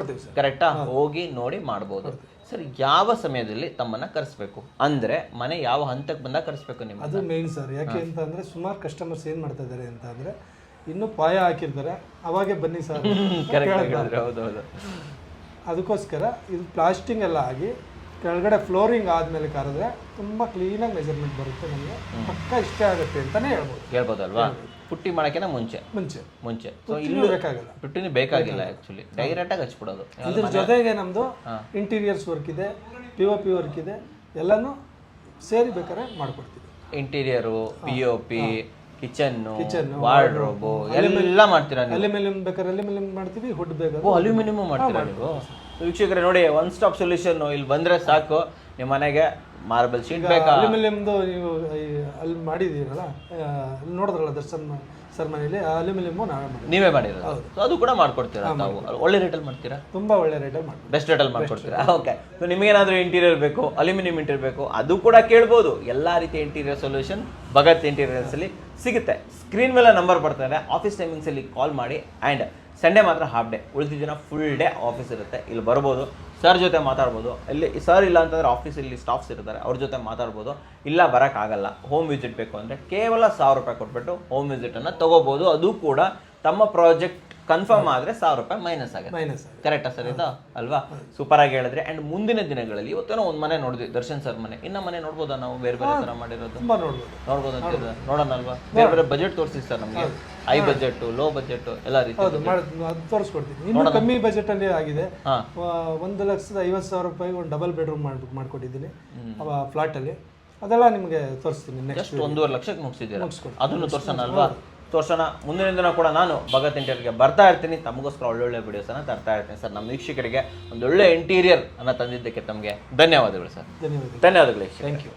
ಕರೆಕ್ಟಾ? ಹೋಗಿ ನೋಡಿ ಮಾಡ್ಬೋದು. ಸರ್ ಯಾವ ಸಮಯದಲ್ಲಿ ತಮ್ಮನ್ನ ಕರೆಸ್ಬೇಕು ಅಂದ್ರೆ ಮನೆ ಯಾವ ಹಂತಕ್ಕೆ ಬಂದಾಗ ಕರೆಸ್ಬೇಕು ನಿಮ್ಗೆ? ಅದು ಮೇನ್ ಸರ್. ಯಾಕೆ ಅಂತ ಅಂದರೆ ಸುಮಾರು ಕಸ್ಟಮರ್ಸ್ ಏನು ಮಾಡ್ತಾ ಇದ್ದಾರೆ ಅಂತ ಅಂದರೆ ಇನ್ನೂ ಪಾಯ ಹಾಕಿರ್ತಾರೆ, ಅವಾಗೆ ಬನ್ನಿ ಸರ್. ಹೌದೌದು. ಅದಕ್ಕೋಸ್ಕರ ಇದು ಪ್ಲಾಸ್ಟಿಂಗ್ ಎಲ್ಲ ಆಗಿ ಕೆಳಗಡೆ ಫ್ಲೋರಿಂಗ್ ಆದಮೇಲೆ ಕರೆದ್ರೆ ತುಂಬ ಕ್ಲೀನಾಗಿ ಮೆಜರ್ಮೆಂಟ್ ಬರುತ್ತೆ, ನಮಗೆ ಪಕ್ಕ ಇಷ್ಟ ಆಗುತ್ತೆ ಅಂತಲೇ ಹೇಳ್ಬೋದಲ್ವಾ? ಪುಟ್ಟಿ ಮಾಡೋಕ್ಕಿಂತ ಮುಂಚೆ ಸೊ ಇಲ್ಲೂ ಬೇಕಾಗಲ್ಲ, ಪುಟ್ಟಿನೂ ಬೇಕಾಗಿಲ್ಲ ಆ್ಯಕ್ಚುಲಿ, ಡೈರೆಕ್ಟಾಗಿ ಹಚ್ಬಿಡೋದು. ಇದ್ರ ಜೊತೆಗೆ ನಮ್ಮದು ಇಂಟೀರಿಯರ್ಸ್ ವರ್ಕ್ ಇದೆ, POP ವರ್ಕ್ ಇದೆ, ಎಲ್ಲನೂ ಸೇರಿ ಬೇಕಾದ್ರೆ ಮಾಡ್ಕೊಡ್ತೀವಿ. ಇಂಟೀರಿಯರು, POP, ಕಿಚನ್ನು, ವಾರ್ಡ್ರೋಬು ಎಲ್ಲ ಮಾಡ್ತೀರಾ? ಅಲ್ಯೂಮಿನಿಯಂ ಬೇಕಾದ್ರೆ ಅಲ್ಯೂಮಿನಿಯಂ ಮಾಡ್ತೀವಿ, ಹುಡ್ ಬೇಕಾದ್ರೆ ಅಲ್ಯೂಮಿನಿಯಂ ಮಾಡ್ತೀರಾ ನೀವು? ವೀಕ್ಷಕರೇ ನೋಡಿ, ಒನ್ ಸ್ಟಾಪ್ ಸೊಲ್ಯೂಷನ್ ಇಲ್ಲಿ ಬಂದರೆ ಸಾಕು. ನಿಮ್ಮ ಮನೆಗೆ ಮಾರ್ಬಲ್ ಶೀಟ್ ಬೇಕಾ? ಅಲ್ಯೂಮಿನಿಯಂದು ನೀವು ಅಲ್ಲಿ ಮಾಡಿದ್ದೀರಲ್ಲ, ನೋಡಿದ್ರಲ್ಲ ದರ್ಶನ್ ಸರ್ ಮನೇಲಿ, ಅಲ್ಯೂಮಿನಿಯಮ್ಮು ನೀವೇ ಮಾಡಿರೋದು. ಅದು ಕೂಡ ಮಾಡ್ಕೊಡ್ತೀರಾ ನಾವು? ಒಳ್ಳೆ ರೇಟಲ್ಲಿ ಮಾಡ್ತೀರಾ? ತುಂಬ ಒಳ್ಳೆ ರೇಟಲ್ಲಿ ಮಾಡ್ತೀವಿ, ಬೆಸ್ಟ್ ರೇಟಲ್ಲಿ ಮಾಡ್ಕೊಡ್ತೀರಾ? ಓಕೆ. ಸೊ ನಿಮಗೇನಾದರೂ ಇಂಟೀರಿಯರ್ ಬೇಕು, ಅಲ್ಯೂಮಿನಿಯಂ ಇಂಟೀರಿಯರ್ ಬೇಕು, ಅದು ಕೂಡ ಕೇಳ್ಬೋದು. ಎಲ್ಲ ರೀತಿಯ ಇಂಟೀರಿಯರ್ ಸೊಲ್ಯೂಷನ್ ಭಗತ್ ಇಂಟೀರಿಯರ್ಸಲ್ಲಿ ಸಿಗುತ್ತೆ. ಸ್ಕ್ರೀನ್ ಮೇಲೆ ನಂಬರ್ ಬರ್ತಾರೆ, ಆಫೀಸ್ ಟೈಮಿಂಗ್ಸಲ್ಲಿ ಕಾಲ್ ಮಾಡಿ. ಆ್ಯಂಡ್ ಸಂಡೇ ಮಾತ್ರ ಹಾಫ್ ಡೇ, ಉಳಿದಿದ್ದ ದಿನ ಫುಲ್ ಡೇ ಆಫೀಸ್ ಇರುತ್ತೆ. ಇಲ್ಲಿ ಬರ್ಬೋದು, ಸರ್ ಜೊತೆ ಮಾತಾಡ್ಬೋದು. ಇಲ್ಲಿ ಸರ್ ಇಲ್ಲ ಅಂತಂದರೆ ಆಫೀಸಲ್ಲಿ ಸ್ಟಾಫ್ಸ್ ಇರ್ತಾರೆ, ಅವ್ರ ಜೊತೆ ಮಾತಾಡ್ಬೋದು. ಇಲ್ಲ ಬರೋಕ್ಕಾಗಲ್ಲ, ಹೋಮ್ ವಿಸಿಟ್ ಬೇಕು ಅಂದರೆ ಕೇವಲ 1000 ರೂಪಾಯಿ ಕೊಟ್ಬಿಟ್ಟು ಹೋಮ್ ವಿಸಿಟನ್ನು ತೊಗೋಬೋದು. ಅದು ಕೂಡ ತಮ್ಮ ಪ್ರಾಜೆಕ್ಟ್ ಕನ್ಫರ್ಮ್ ಆದರೆ 1000 ರೂಪಾಯಿ ಮೈನಸ್ ಆಗುತ್ತೆ. ಕರೆಕ್ಟಾ ಸರ್ ಇದು? ಅಲ್ವಾ? ಸೂಪರ್ ಆಗಿ ಹೇಳಿದ್ರೆ. ಆ್ಯಂಡ್ ಮುಂದಿನ ದಿನಗಳಲ್ಲಿ ಇವತ್ತೇನೋ ಒಂದು ಮನೆ ನೋಡಿದ್ವಿ, ದರ್ಶನ್ ಸರ್ ಮನೆ. ಇನ್ನ ಮನೆ ನೋಡ್ಬೋದಾ ನಾವು? ಬೇರೆ ಬೇರೆ ಥರ ಮಾಡಿರೋದು ನೋಡ್ಬೋದು ಅಂತಿದ್ರೆ ನೋಡೋಣ ಅಲ್ವಾ? ಬೇರೆ ಬೇರೆ ಬಜೆಟ್ ತೋರಿಸಿ ಸರ್ ನಮಗೆ, ಹೈ ಬಜೆಟ್, ಲೋ ಬಜೆಟ್ ಎಲ್ಲ ರೀತಿ ತೋರಿಸ್ಕೊಡ್ತೀನಿ. ಇನ್ನೂ ಕಮ್ಮಿ ಬಜೆಟ್ ಅಲ್ಲಿ ಆಗಿದೆ. 1,50,000 ರೂಪಾಯಿ ಒಂದು ಡಬಲ್ ಬೆಡ್ರೂಮ್ ಮಾಡ್ಕೊಟ್ಟಿದ್ದೀನಿ ಫ್ಲಾಟ್ ಅಲ್ಲಿ. ಅದೆಲ್ಲ ನಿಮಗೆ ತೋರಿಸ್ತೀನಿ. ನೆಕ್ಸ್ಟ್ 1.5 ಲಕ್ಷಕ್ಕೆ ಮುಗಿಸಿದ್ದೀರಾ? ಅದನ್ನು ತೋರ್ಸೋಣ ಅಲ್ವಾ? ತೋರ್ಸೋಣ. ಮುಂದಿನ ದಿನ ಕೂಡ ನಾನು ಭಗತ್ ಇಂಟೀರಿಯರ್ಗೆ ಬರ್ತಾ ಇರ್ತೀನಿ, ತಮಗೋಸ್ಕರ ಒಳ್ಳೊಳ್ಳೆ ವಿಡಿಯೋಸನ್ನು ತರ್ತಾ ಇರ್ತೀನಿ ಸರ್. ನಮ್ಮ ವೀಕ್ಷಕರಿಗೆ ಒಂದೊಳ್ಳೆ ಇಂಟೀರಿಯರ್ ಅನ್ನು ತಂದಿದ್ದಕ್ಕೆ ತಮಗೆ ಧನ್ಯವಾದಗಳು ಸರ್. ಧನ್ಯವಾದಗಳು. Thank you.